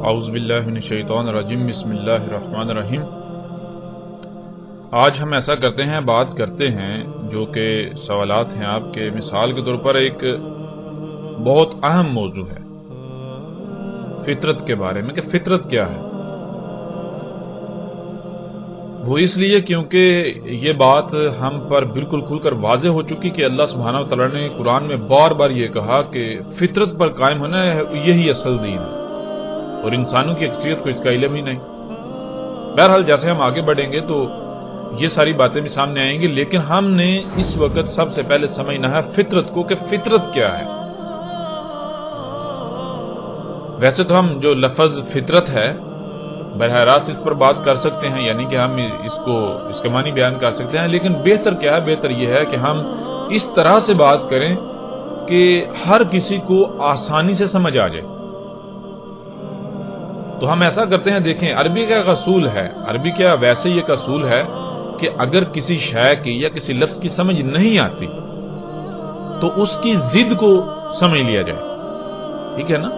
اعوذ باللہ من الشیطان الرجیم، بسم اللہ الرحمن الرحیم۔ آج ہم ایسا کرتے ہیں، بات کرتے ہیں جو کہ سوالات ہیں آپ کے، مثال کے طور پر ایک بہت اہم موضوع ہے فطرت کے بارے میں، کہ فطرت کیا ہے۔ وہ اس لیے کیونکہ یہ بات ہم پر بالکل کھل کر واضح ہو چکی کہ اللہ سبحانہ و تعالیٰ نے قرآن میں بار بار یہ کہا کہ فطرت پر قائم ہونا ہے، یہی اصل دین ہے، اور انسانوں کی اکثریت کو اس کا علم ہی نہیں۔ بہرحال جیسے ہم آگے بڑھیں گے تو یہ ساری باتیں بھی سامنے آئیں گی، لیکن ہم نے اس وقت سب سے پہلے سمجھنا ہے فطرت کو، کہ فطرت کیا ہے۔ ویسے تو ہم جو لفظ فطرت ہے براہ راست اس پر بات کر سکتے ہیں، یعنی کہ ہم اس کے معنی بیان کر سکتے ہیں، لیکن بہتر کیا ہے؟ بہتر یہ ہے کہ ہم اس طرح سے بات کریں کہ ہر کسی کو آسانی سے سمجھ آ جائے۔ تو ہم ایسا کرتے ہیں، دیکھیں عربی کا ایک اصول ہے، عربی کا ویسے یہ ایک اصول ہے کہ اگر کسی شے کی یا کسی لفظ کی سمجھ نہیں آتی تو اس کی ضد کو سمجھ لیا جائے، ٹھیک ہے نا؟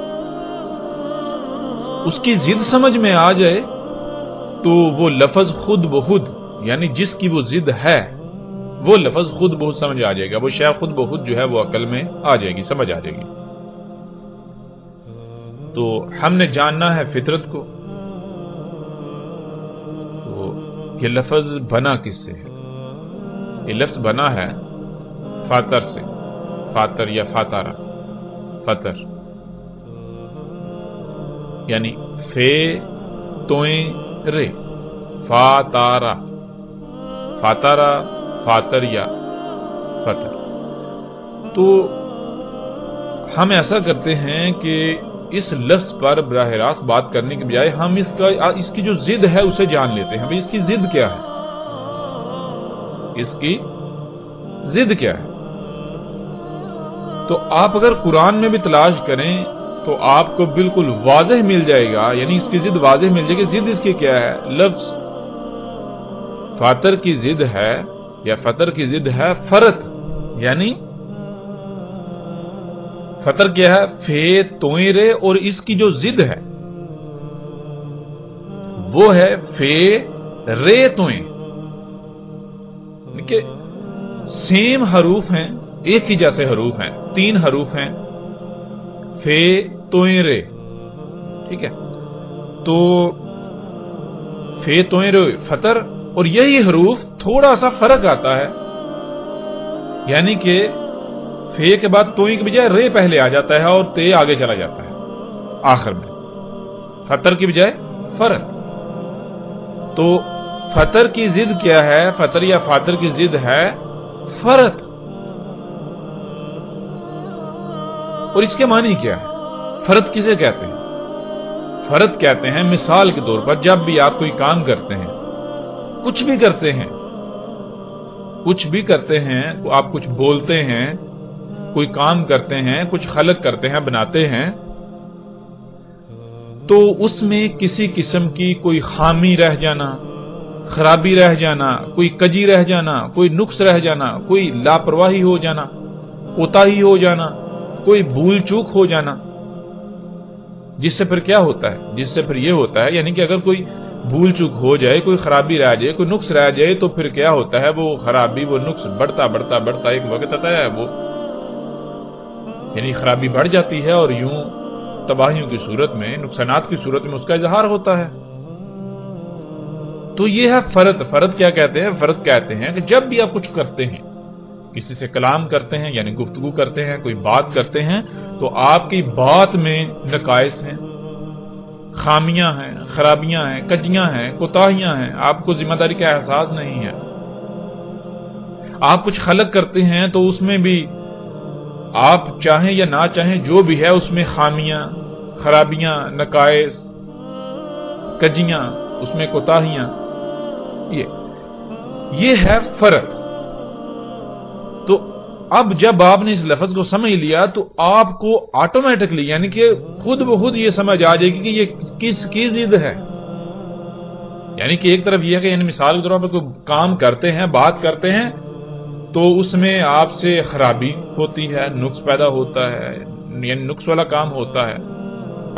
اس کی ضد سمجھ میں آ جائے تو وہ لفظ خود بخود، یعنی جس کی وہ ضد ہے وہ لفظ خود بخود سمجھ آ جائے گا، وہ شے خود بخود جو ہے وہ عقل میں آ جائے گی، سمجھ آ جائے گی۔ تو ہم نے جاننا ہے فطرت کو۔ تو یہ لفظ بنا کس سے ہے؟ یہ لفظ بنا ہے فاتر سے، فاتر یا فاتارا، فطر یعنی فے توئیں رے، فاتارا، فاتارا، فاتر یا فطر۔ تو ہم ایسا کرتے ہیں کہ اس لفظ پر براہ راست بات کرنے کے بجائے ہم اس کی جو ضد ہے اسے جان لیتے ہیں۔ بھئی اس کی ضد کیا ہے؟ اس کی ضد کیا ہے؟ تو آپ اگر قرآن میں بھی تلاش کریں تو آپ کو بالکل واضح مل جائے گا، یعنی اس کی ضد واضح مل جائے گی۔ ضد اس کی کیا ہے؟ لفظ فاتر کی ضد ہے یا فطر کی ضد ہے فرت، یعنی فطر کیا ہے؟ فے توئیں رے، اور اس کی جو ضد ہے وہ ہے فے رے توئیں، کہ سیم حروف ہیں، ایک ہی جیسے حروف ہیں، 3 حروف ہیں، فے توئیں رے، ٹھیک ہے؟ تو فے توئیں رے فطر، اور یہی حروف تھوڑا سا فرق آتا ہے، یعنی کہ فے کے بعد توئیں کے بجائے رے پہلے آ جاتا ہے اور تے آگے چلا جاتا ہے آخر میں، فطر کی بجائے فرت۔ تو فطر کی ضد کیا ہے؟ فطر یا فاتر کی ضد ہے فرت، اور اس کے معنی کیا ہے؟ فرت کسے کہتے ہیں؟ فرت کہتے ہیں مثال کے طور پر جب بھی آپ کوئی کام کرتے ہیں، کچھ بھی کرتے ہیں، آپ کچھ بولتے ہیں، کوئی کام کرتے ہیں، کچھ خلق کرتے ہیں، بناتے ہیں، تو اس میں کسی قسم کی کوئی خامی رہ جانا، خرابی رہ جانا، کوئی کجی رہ جانا، کوئی نقص رہ جانا، کوئی لاپرواہی ہو جانا، کوتاہی ہو جانا، کوئی بھول چوک ہو جانا، جس سے پھر کیا ہوتا ہے؟ جس سے پھر یہ ہوتا ہے، یعنی کہ اگر کوئی بھول چوک ہو جائے، کوئی خرابی رہ جائے، کوئی نقص رہ جائے، تو پھر کیا ہوتا ہے؟ وہ خرابی، وہ نقص بڑھتا ایک وقت آتا ہے، وہ یعنی خرابی بڑھ جاتی ہے، اور یوں تباہیوں کی صورت میں، نقصانات کی صورت میں اس کا اظہار ہوتا ہے۔ تو یہ ہے فرت۔ فرت کیا کہتے ہیں؟ فرت کہتے ہیں کہ جب بھی آپ کچھ کرتے ہیں، کسی سے کلام کرتے ہیں یعنی گفتگو کرتے ہیں، کوئی بات کرتے ہیں، تو آپ کی بات میں نقائص ہیں، خامیاں ہیں، خرابیاں ہیں، کجیاں ہیں، کوتاہیاں ہیں، آپ کو ذمہ داری کا احساس نہیں ہے۔ آپ کچھ خلق کرتے ہیں تو اس میں بھی آپ چاہیں یا نہ چاہیں جو بھی ہے اس میں خامیاں، خرابیاں، نقائص، کجیاں، اس میں کوتاہیاں، یہ ہے فرت۔ تو اب جب آپ نے اس لفظ کو سمجھ لیا تو آپ کو آٹومیٹکلی، یعنی کہ خود بخود یہ سمجھ آ جائے گی کہ یہ کس کی ضد ہے۔ یعنی کہ ایک طرف یہ ہے کہ یعنی مثال کے طور پر کوئی کام کرتے ہیں، بات کرتے ہیں، تو اس میں آپ سے خرابی ہوتی ہے، نقص پیدا ہوتا ہے، یعنی نقص والا کام ہوتا ہے،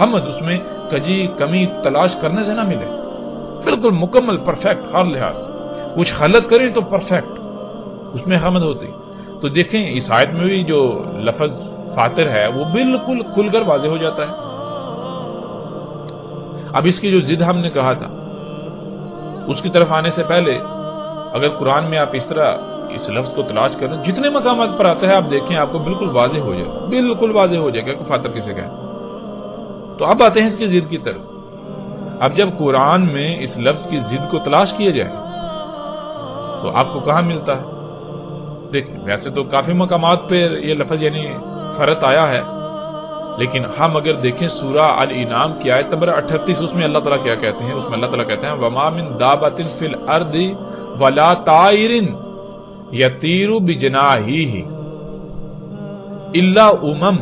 حمد اس میں کجی کمی تلاش کرنے سے نہ ملے، بالکل مکمل پرفیکٹ ہر لحاظ سے، کچھ غلط کریں تو پرفیکٹ اس میں حمد ہوتی۔ تو دیکھیں اس آیت میں بھی جو لفظ فاطر ہے وہ بالکل کھل کر واضح ہو جاتا ہے۔ اب اس کی جو ضد ہم نے کہا تھا اس کی طرف آنے سے پہلے اگر قرآن میں آپ اس طرح اس لفظ کو تلاش کریں، جتنے مقامات پر آتا ہے آپ دیکھیں، آپ کو بالکل واضح ہو جائے گا، بالکل واضح ہو جائے گا کہ فاطر کسے کہتے ہیں۔ تو اب آتے ہیں اس کی ضد کی طرف۔ اب جب قرآن میں اس لفظ کی ضد کو تلاش کیا جائے تو آپ کو کہاں ملتا ہے؟ دیکھیں ویسے تو کافی مقامات پہ یہ لفظ یعنی فرت آیا ہے، لیکن ہم اگر دیکھیں سورہ الانعام کی آیت نمبر 38، اس میں اللہ تعالیٰ کیا کہتے ہیں؟ اس میں اللہ تعالیٰ کہتے ہیں وَمَا مِن دَابَّةٍ فِي الْأَرْضِ وَلَا طَائِرٍ يَطِيرُ بِجَنَاحِهِ إِلَّا أُمَمٌ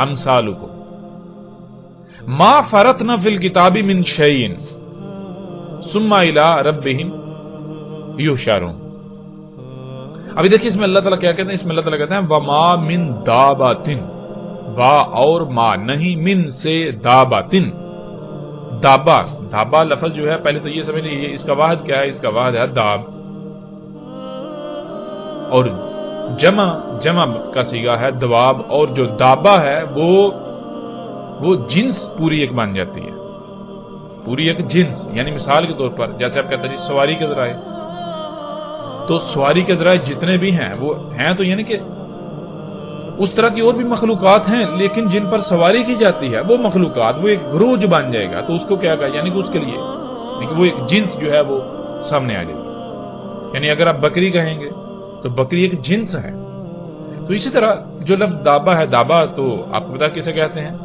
أَمْثَالُكُمْ مَا فَرَطْنَا فِي الْكِتَابِ مِن شَيْءٍ ثُمَّ إِلَىٰ رَبِّهِمْ يُحْشَرُونَ۔ ابھی دیکھیں اس میں اللہ تعالیٰ کیا کہتے ہیں؟ اس میں اللہ تعالیٰ کہتے ہیں وَمَا مِن دَابَّةٍ، وا اور ما نہیں، من سے داباتن، دابا، دابا لفظ جو ہے پہلے تو یہ سمجھ لیجیے اس کا واحد کیا ہے؟ اس کا واحد ہے داب، اور جمع کا صیغہ ہے دواب، اور جو دابا ہے وہ جنس پوری ایک مان جاتی ہے، پوری ایک جنس، یعنی مثال کے طور پر جیسے آپ کہتے ہیں جی سواری کے ذرائع، تو سواری کے ذرائع جتنے بھی ہیں وہ ہیں تو یعنی کہ اس طرح کی اور بھی مخلوقات ہیں، لیکن جن پر سواری کی جاتی ہے وہ مخلوقات، وہ ایک گروہ بن جائے گا، تو اس کو کیا کہا؟ یعنی کہ اس کے لیے وہ ایک جنس جو ہے وہ سامنے آ جائے گی۔ یعنی اگر آپ بکری کہیں گے تو بکری ایک جنس ہے۔ تو اسی طرح جو لفظ دابا ہے، دابا تو آپ کو پتا کسے کہتے ہیں؟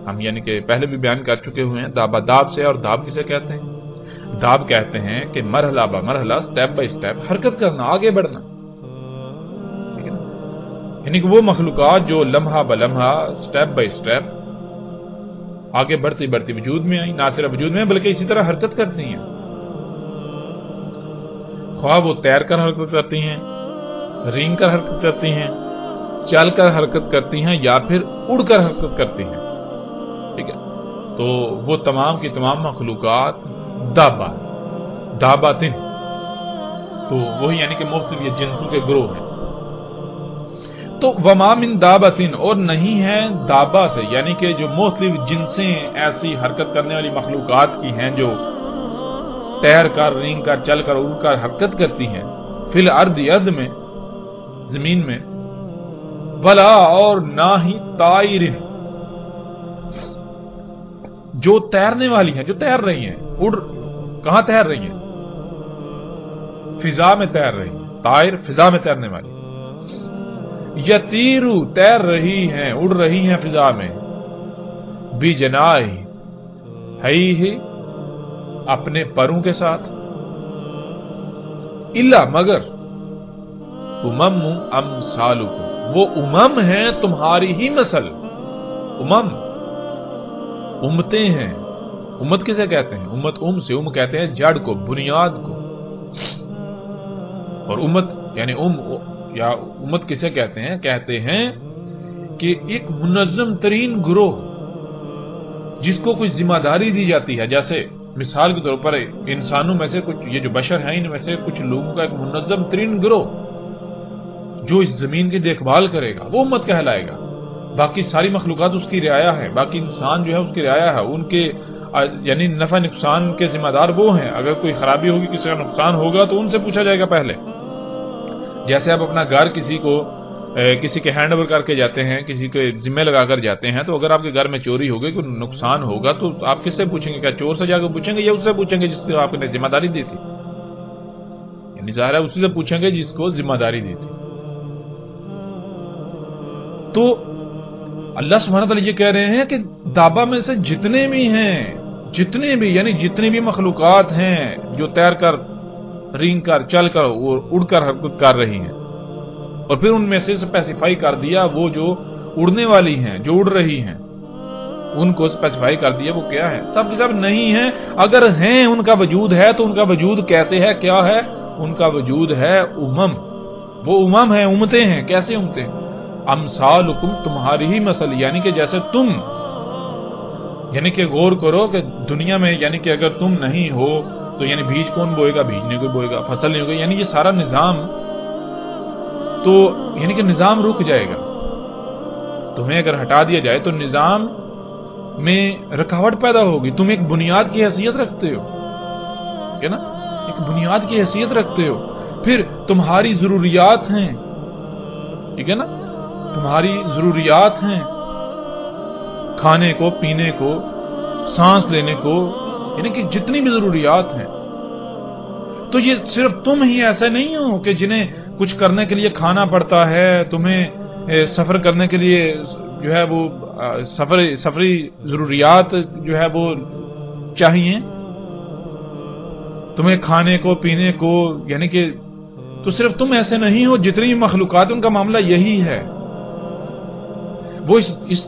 ہم یعنی کہ پہلے بھی بیان کر چکے ہوئے ہیں، دابا داب سے، اور داب کسے کہتے ہیں؟ داب کہتے ہیں کہ مرحلہ با مرحلہ، سٹیپ بائی سٹیپ حرکت کرنا، آگے بڑھنا، یعنی کہ وہ مخلوقات جو لمحہ بلمحہ سٹیپ بائی سٹیپ آگے بڑھتی بڑھتی وجود میں آئی، نہ صرف وجود میں بلکہ اسی طرح حرکت کرتی ہیں، خواہ وہ تیر کر حرکت کرتی ہیں، رینگ کر حرکت کرتی ہیں، چل کر حرکت کرتی ہیں، یا پھر اڑ کر حرکت کرتی ہیں، ٹھیک ہے؟ تو وہ تمام کی تمام مخلوقات داباتن، تو وہی یعنی کہ مختلف جنسوں کے گروہ ہیں۔ تو وما من دابتن، اور نہیں ہے دابا سے، یعنی کہ جو مختلف جنسیں ایسی حرکت کرنے والی مخلوقات کی ہیں جو تیر کر، رینگ کر، چل کر، اڑ کر حرکت کرتی ہیں، فی الارض، ارض میں، زمین میں، ولا اور نہ ہی طائر، جو تیرنے والی ہیں، جو تیر رہی ہیں، کہاں تیر رہی ہیں؟ فضا میں تیر رہی ہیں، طائر فضا میں تیرنے والی، یتیرو تیر رہی ہیں، اڑ رہی ہیں فضا میں، بھی جناح ہی اپنے پروں کے ساتھ، الا مگر امم امثالکم، وہ امم ہیں تمہاری ہی مثل، امتیں ہیں۔ امت کسے کہتے ہیں؟ امت سے کہتے ہیں جڑ کو، بنیاد کو، اور امت یعنی یا امت کسے کہتے ہیں؟ کہتے ہیں کہ ایک منظم ترین گروہ جس کو کچھ ذمہ داری دی جاتی ہے، جیسے مثال کے طور پر انسانوں میں سے کچھ، یہ جو بشر ہیں ان میں سے کچھ لوگوں کا ایک منظم ترین گروہ جو اس زمین کی دیکھ بھال کرے گا، وہ امت کہلائے گا۔ باقی ساری مخلوقات اس کی رعایا ہے، باقی انسان جو ہے اس کی رعایا ہے، ان کے یعنی نفع نقصان کے ذمہ دار وہ ہیں۔ اگر کوئی خرابی ہوگی، کسی کا نقصان ہوگا تو ان سے پوچھا جائے گا پہلے۔ جیسے آپ اپنا گھر کسی کے ہینڈ اوور کر کے جاتے ہیں، کسی کے ذمہ لگا کر جاتے ہیں، تو اگر آپ کے گھر میں چوری ہوگی، کوئی نقصان ہوگا، تو آپ کس سے پوچھیں گے؟ کیا چور سے جا کے پوچھیں گے یا اس سے پوچھیں گے جس کو آپ نے ذمہ داری دی تھی؟ یعنی ظاہر ہے اسی سے پوچھیں گے جس کو ذمہ داری دی تھی۔ تو اللہ سبحانہ تعالیٰ یہ کہہ رہے ہیں کہ دابا میں سے جتنے بھی ہیں، یعنی جتنی بھی مخلوقات ہیں جو تیر کر، رینگ کر، چل کر اور اڑ کر حرکت کر رہی ہیں، اور پھر ان میں سے اسپیسیفائی کر دیا وہ جو اڑنے والی ہیں، جو اڑ رہی ہیں، ان کو اسپیسیفائی کر دیا وہ کیا ہے؟ سب کے سب نہیں ہیں۔ اگر ہیں، ان کا وجود ہے، تو ان کا وجود کیسے ہے؟ کیا ہے؟ ان کا وجود ہے امم، وہ امم ہیں، امتیں ہیں۔ کیسے امتیں؟ امثالکم، تمہاری ہی مثل، یعنی کہ جیسے تم یعنی کہ غور کرو کہ دنیا میں یعنی کہ اگر تم نہیں ہو تو یعنی بیج کون بوئے گا؟ بیج نہیں کوئی بوئے گا، فصل نہیں ہوگا، یعنی یہ سارا نظام تو یعنی کہ نظام رک جائے گا. تمہیں اگر ہٹا دیا جائے تو نظام میں رکاوٹ پیدا ہوگی. تم ایک بنیاد کی حیثیت رکھتے ہو، ٹھیک ہے نا، ایک بنیاد کی حیثیت رکھتے ہو. پھر تمہاری ضروریات ہیں، ٹھیک ہے نا، تمہاری ضروریات ہیں، کھانے کو، پینے کو، سانس لینے کو، یعنی کہ جتنی بھی ضروریات ہیں. تو یہ صرف تم ہی ایسا نہیں ہو کہ جنہیں کچھ کرنے کے لیے کھانا پڑتا ہے، تمہیں سفر کرنے کے لیے جو ہے وہ سفری ضروریات جو ہے وہ چاہیے، تمہیں کھانے کو، پینے کو، یعنی کہ تو صرف تم ایسے نہیں ہو، جتنی بھی مخلوقات ان کا معاملہ یہی ہے. وہ اس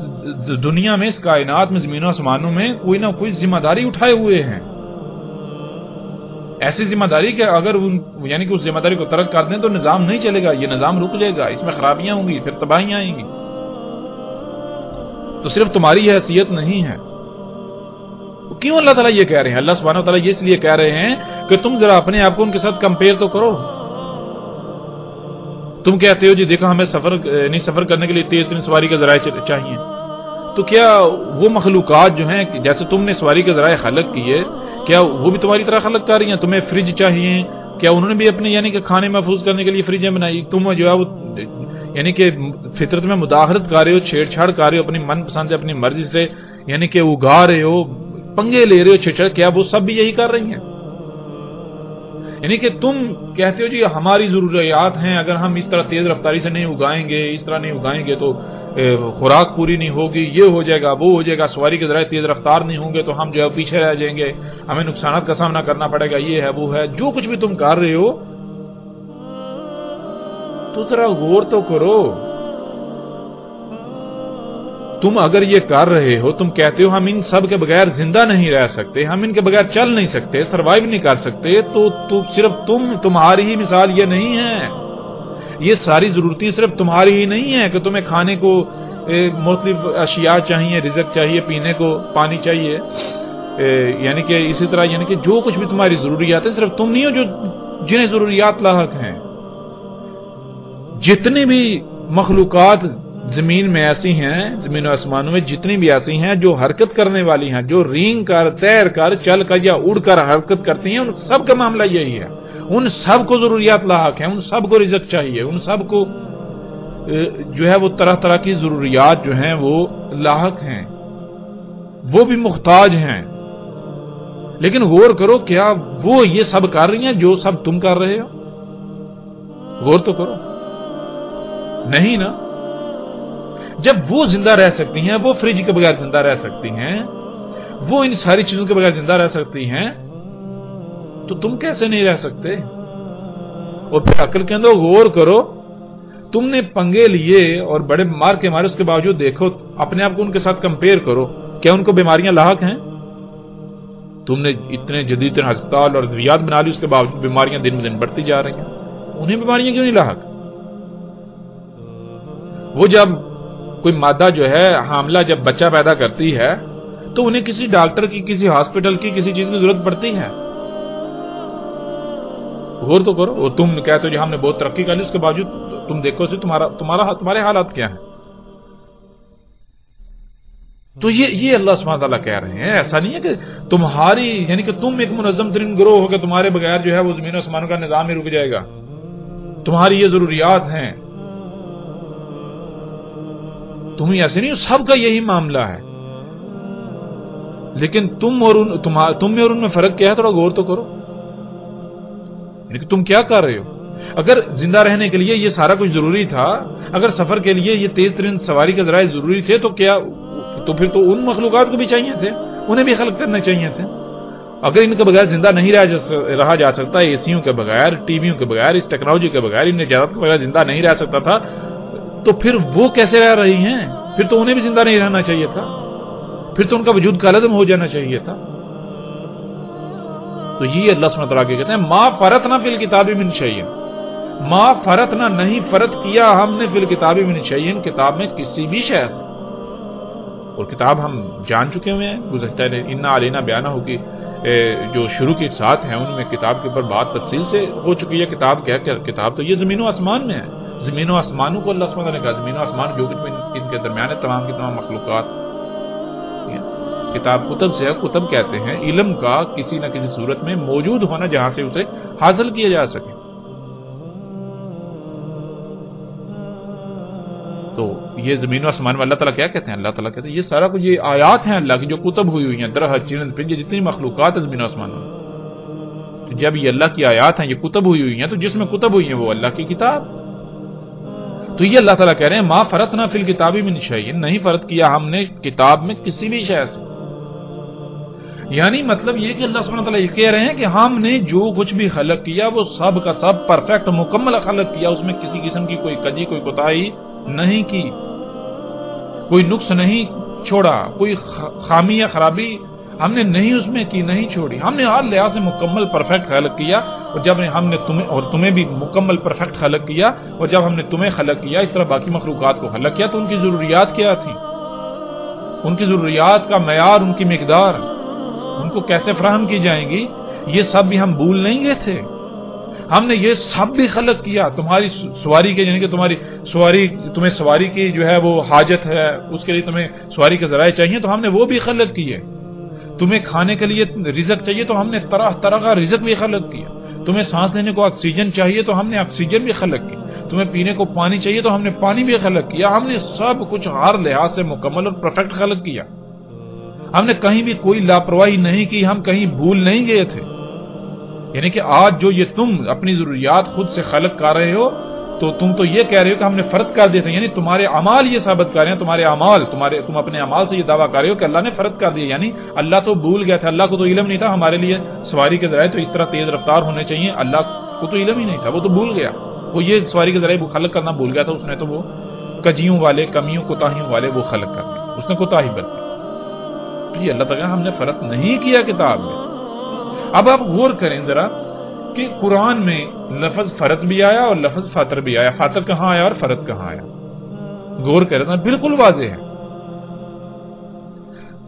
دنیا میں، اس کائنات میں، زمین و آسمانوں میں کوئی نہ کوئی ذمہ داری اٹھائے ہوئے ہیں. ایسی ذمہ داری کہ اگر یعنی کہ اس ذمہ داری کو ترک کر دیں تو نظام نہیں چلے گا، یہ نظام رک جائے گا، اس میں خرابیاں ہوں گی، پھر تباہیاں آئیں گی. تو صرف تمہاری حیثیت نہیں ہے. کیوں اللہ تعالیٰ یہ کہہ رہے ہیں؟ اللہ سبحانہ و تعالیٰ یہ اس لیے کہہ رہے ہیں کہ تم ذرا اپنے آپ کو ان کے ساتھ کمپیئر تو کرو. تم کہتے ہو جی دیکھو ہمیں سفر کرنے کے لیے تیز ترین سواری کے ذرائع چاہیے. تو کیا وہ مخلوقات جو ہیں جیسے تم نے سواری کے ذرائع خلق کیے، کیا وہ بھی تمہاری طرح خلق کر رہی ہیں؟ تمہیں فریج چاہیے، کیا انہوں نے بھی اپنے یعنی کہ کھانے محفوظ کرنے کے لیے فریجیں بنائی؟ تم جو ہے وہ یعنی کہ فطرت میں مداخلت کر رہے ہو، چھیڑ چھاڑ کر رہے ہو، اپنی من پسند اپنی مرضی سے یعنی کہ اگا رہے ہو، پنگے لے رہے ہو چھیڑ چھاڑ. کیا وہ سب بھی یہی کر رہی ہیں؟ یعنی کہ تم کہتے ہو جی ہماری ضروریات ہیں، اگر ہم اس طرح تیز رفتاری سے نہیں اگائیں گے، اس طرح نہیں اگائیں گے تو خوراک پوری نہیں ہوگی، یہ ہو جائے گا، وہ ہو جائے گا، سواری کے ذرائع تیز رفتار نہیں ہوں گے تو ہم جو ہے پیچھے رہ جائیں گے، ہمیں نقصانات کا سامنا کرنا پڑے گا، یہ ہے وہ ہے. جو کچھ بھی تم کر رہے ہو تو ذرا غور تو کرو. تم اگر یہ کر رہے ہو، تم کہتے ہو ہم ان سب کے بغیر زندہ نہیں رہ سکتے، ہم ان کے بغیر چل نہیں سکتے، سروائیو نہیں کر سکتے، تو صرف تمہاری ہی مثال یہ نہیں ہے. یہ ساری ضرورتیں صرف تمہاری ہی نہیں ہیں کہ تمہیں کھانے کو مختلف اشیاء چاہیے، رزق چاہیے، پینے کو پانی چاہیے، یعنی کہ اسی طرح یعنی کہ جو کچھ بھی تمہاری ضروریات ہیں صرف تم نہیں ہو جو جنہیں ضروریات لاحق ہیں. جتنی بھی مخلوقات زمین میں ایسی ہیں، زمین و آسمانوں میں جتنی بھی ایسی ہیں جو حرکت کرنے والی ہیں، جو رینگ کر، تیر کر، چل کر یا اڑ کر حرکت کرتی ہیں، ان سب کا معاملہ یہی ہے. ان سب کو ضروریات لاحق ہیں، ان سب کو رزق چاہیے، ان سب کو جو ہے وہ طرح طرح کی ضروریات جو ہیں وہ لاحق ہیں، وہ بھی محتاج ہیں. لیکن غور کرو کیا وہ یہ سب کر رہی ہیں جو سب تم کر رہے ہو؟ غور تو کرو. نہیں نا. جب وہ زندہ رہ سکتی ہیں، وہ فریج کے بغیر زندہ رہ سکتی ہیں، وہ ان ساری چیزوں کے بغیر زندہ رہ سکتی ہیں، تو تم کیسے نہیں رہ سکتے؟ اور پھر عقل کے اندر غور کرو. تم نے پنگے لیے اور بڑے مار کے مارے، اس کے باوجود دیکھو اپنے آپ کو ان کے ساتھ کمپیئر کرو، کیا ان کو بیماریاں لاحق ہیں؟ تم نے اتنے جدید ہسپتال اور ادویات بنا لی، اس کے باوجود بیماریاں دن بدن بڑھتی جا رہی ہیں. انہیں بیماریاں کیوں نہیں لاحق؟ وہ جب کوئی مادہ جو ہے حاملہ جب بچہ پیدا کرتی ہے تو انہیں کسی ڈاکٹر کی، کسی ہاسپٹل کی، کسی چیز کی ضرورت پڑتی ہے. غور تو کرو. اور تم کہتے ہو جی ہم نے بہت ترقی کر لی، اس کے باوجود تم دیکھو تمہارے حالات کیا ہیں. تو یہ اللہ سبحانہ تعالیٰ کہہ رہے ہیں. ایسا نہیں ہے کہ تمہاری یعنی کہ تم ایک منظم ترین گروہ ہو کہ تمہارے بغیر جو ہے وہ زمین و آسمانوں کا نظام ہی رک جائے گا. تمہاری یہ ضروریات ہیں. تم ہی ایسے نہیں، سب کا یہی معاملہ ہے. لیکن تم میں اور ان میں فرق کیا ہے؟ تھوڑا غور تو کرو. یعنی کہ تم کیا کر رہے ہو؟ اگر زندہ رہنے کے لیے یہ سارا کچھ ضروری تھا، اگر سفر کے لیے یہ تیز ترین سواری کے ذرائع ضروری تھے، تو پھر تو ان مخلوقات کو بھی چاہیے تھے، انہیں بھی خلق کرنے چاہیے تھے. اگر ان کے بغیر زندہ نہیں رہا جا سکتا، اے سیوں کے بغیر، ٹی ویوں کے بغیر، اس ٹیکنالوجی کے بغیر، ان نجات کے بغیر زندہ نہیں رہ سکتا تھا، تو پھر وہ کیسے رہ رہی ہیں؟ پھر تو انہیں بھی زندہ نہیں رہنا چاہیے تھا، پھر تو ان کا وجود کالعدم ہو جانا چاہیے تھا. تو یہ اللہ سبحانہ وتعالیٰ کہتے ہیں ما فرطنا فی الکتاب من شیء، ما فرطنا، نہیں فرط کیا ہم نے فی الکتاب من شیء، کتاب میں کسی بھی شے سے. اور کتاب ہم جان چکے ہوئے ہیں گزشتہ انا علینا بیانہ ہو کی جو شروع کے ساتھ ہیں ان میں کتاب کے اوپر بات تفصیل سے ہو چکی ہے. کتاب کیا کتاب تو یہ زمین و آسمان میں ہے. زمین و آسمانوں کو اللہ سبحانہ نے کہا زمین و آسمان جو کچھ ان کے درمیان ہے تمام کی تمام مخلوقات. کتاب کتب سے ہے. کتب کہتے ہیں علم کا کسی نہ کسی صورت میں موجود ہونا جہاں سے اسے حاصل کیا جا سکے. تو یہ زمین و آسمان میں اللہ تعالیٰ کیا کہتے ہیں؟ اللہ تعالیٰ کہتے ہیں یہ سارا کچھ یہ آیات ہیں اللہ کی جو کتب ہوئی ہیں درخت چرند پرند جتنی مخلوقات ہیں زمین و آسمان میں. تو جب یہ اللہ کی آیات ہیں یہ کتب ہوئی ہیں تو جس میں کتب ہوئی ہیں وہ اللہ کی کتاب. تو یہ اللہ تعالیٰ کہہ رہے ہیں ما فرطنا فی الکتاب من شیء نہیں فرض کیا ہم نے کتاب میں کسی بھی شے سے. یعنی مطلب یہ کہ اللہ سبحانہ تعالیٰ یہ کہہ رہے ہیں کہ ہم نے جو کچھ بھی خلق کیا وہ سب کا سب پرفیکٹ مکمل خلق کیا. اس میں کسی قسم کی کوئی کجی کوئی کوتاہی نہیں کی, کوئی نقص نہیں چھوڑا, کوئی خامی یا خرابی ہم نے نہیں اس میں کی نہیں چھوڑی. ہم نے ہر لحاظ سے مکمل پرفیکٹ خلق کیا. اور جب ہم نے تمہیں بھی مکمل پرفیکٹ خلق کیا اور جب ہم نے تمہیں خلق کیا اس طرح باقی مخلوقات کو خلق کیا تو ان کی ضروریات کیا تھی, ان کی ضروریات کا معیار, ان کی مقدار, ان کو کیسے فراہم کی جائیں گی یہ سب بھی ہم بھول نہیں گئے تھے. ہم نے یہ سب بھی خلق کیا. تمہاری سواری کے یعنی کہ تمہیں سواری کی جو ہے وہ حاجت ہے, اس کے لیے تمہیں سواری کے ذرائع چاہیے تو ہم نے وہ بھی خلق کیے. تمہیں کھانے کے لیے رزق چاہیے تو ہم نے طرح طرح کا رزق بھی خلق کیا. تمہیں سانس لینے کو آکسیجن چاہیے تو ہم نے آکسیجن بھی خلق کی. تمہیں پینے کو پانی چاہیے تو ہم نے پانی بھی خلق کیا. ہم نے سب کچھ ہر لحاظ سے مکمل اور پرفیکٹ خلق کیا. ہم نے کہیں بھی کوئی لاپرواہی نہیں کی, ہم کہیں بھول نہیں گئے تھے. یعنی کہ آج جو یہ تم اپنی ضروریات خود سے خلق کر رہے ہو تو تم تو یہ کہہ رہے ہو کہ ہم نے فرض کر دیے تھے. یعنی تمہارے اعمال یہ ثابت کر رہے ہیں, تمہارے اعمال تم اپنے اعمال سے یہ دعویٰ کر رہے ہو کہ اللہ نے فرض کر دیا. یعنی اللہ تو بھول گیا تھا, اللہ کو تو علم نہیں تھا ہمارے لیے سواری کے ذرائع تو اس طرح تیز رفتار ہونے چاہیے. اللہ کو تو علم ہی نہیں تھا, وہ تو بھول گیا. وہ یہ سواری کے ذرائع خلق کرنا بھول گیا تھا. اس نے تو وہ کجیوں والے کمیوں کوتاہیوں والے وہ خلق کر دیے, اس نے کوتاہی برتی. یہ اللہ تعالیٰ ہم نے فرض نہیں کیا کتاب میں. اب آپ غور کریں ذرا کہ قرآن میں لفظ فرض بھی آیا اور لفظ فاطر بھی آیا. فاطر کہاں آیا اور فرض کہاں آیا؟ غور کریں تو بالکل واضح ہے.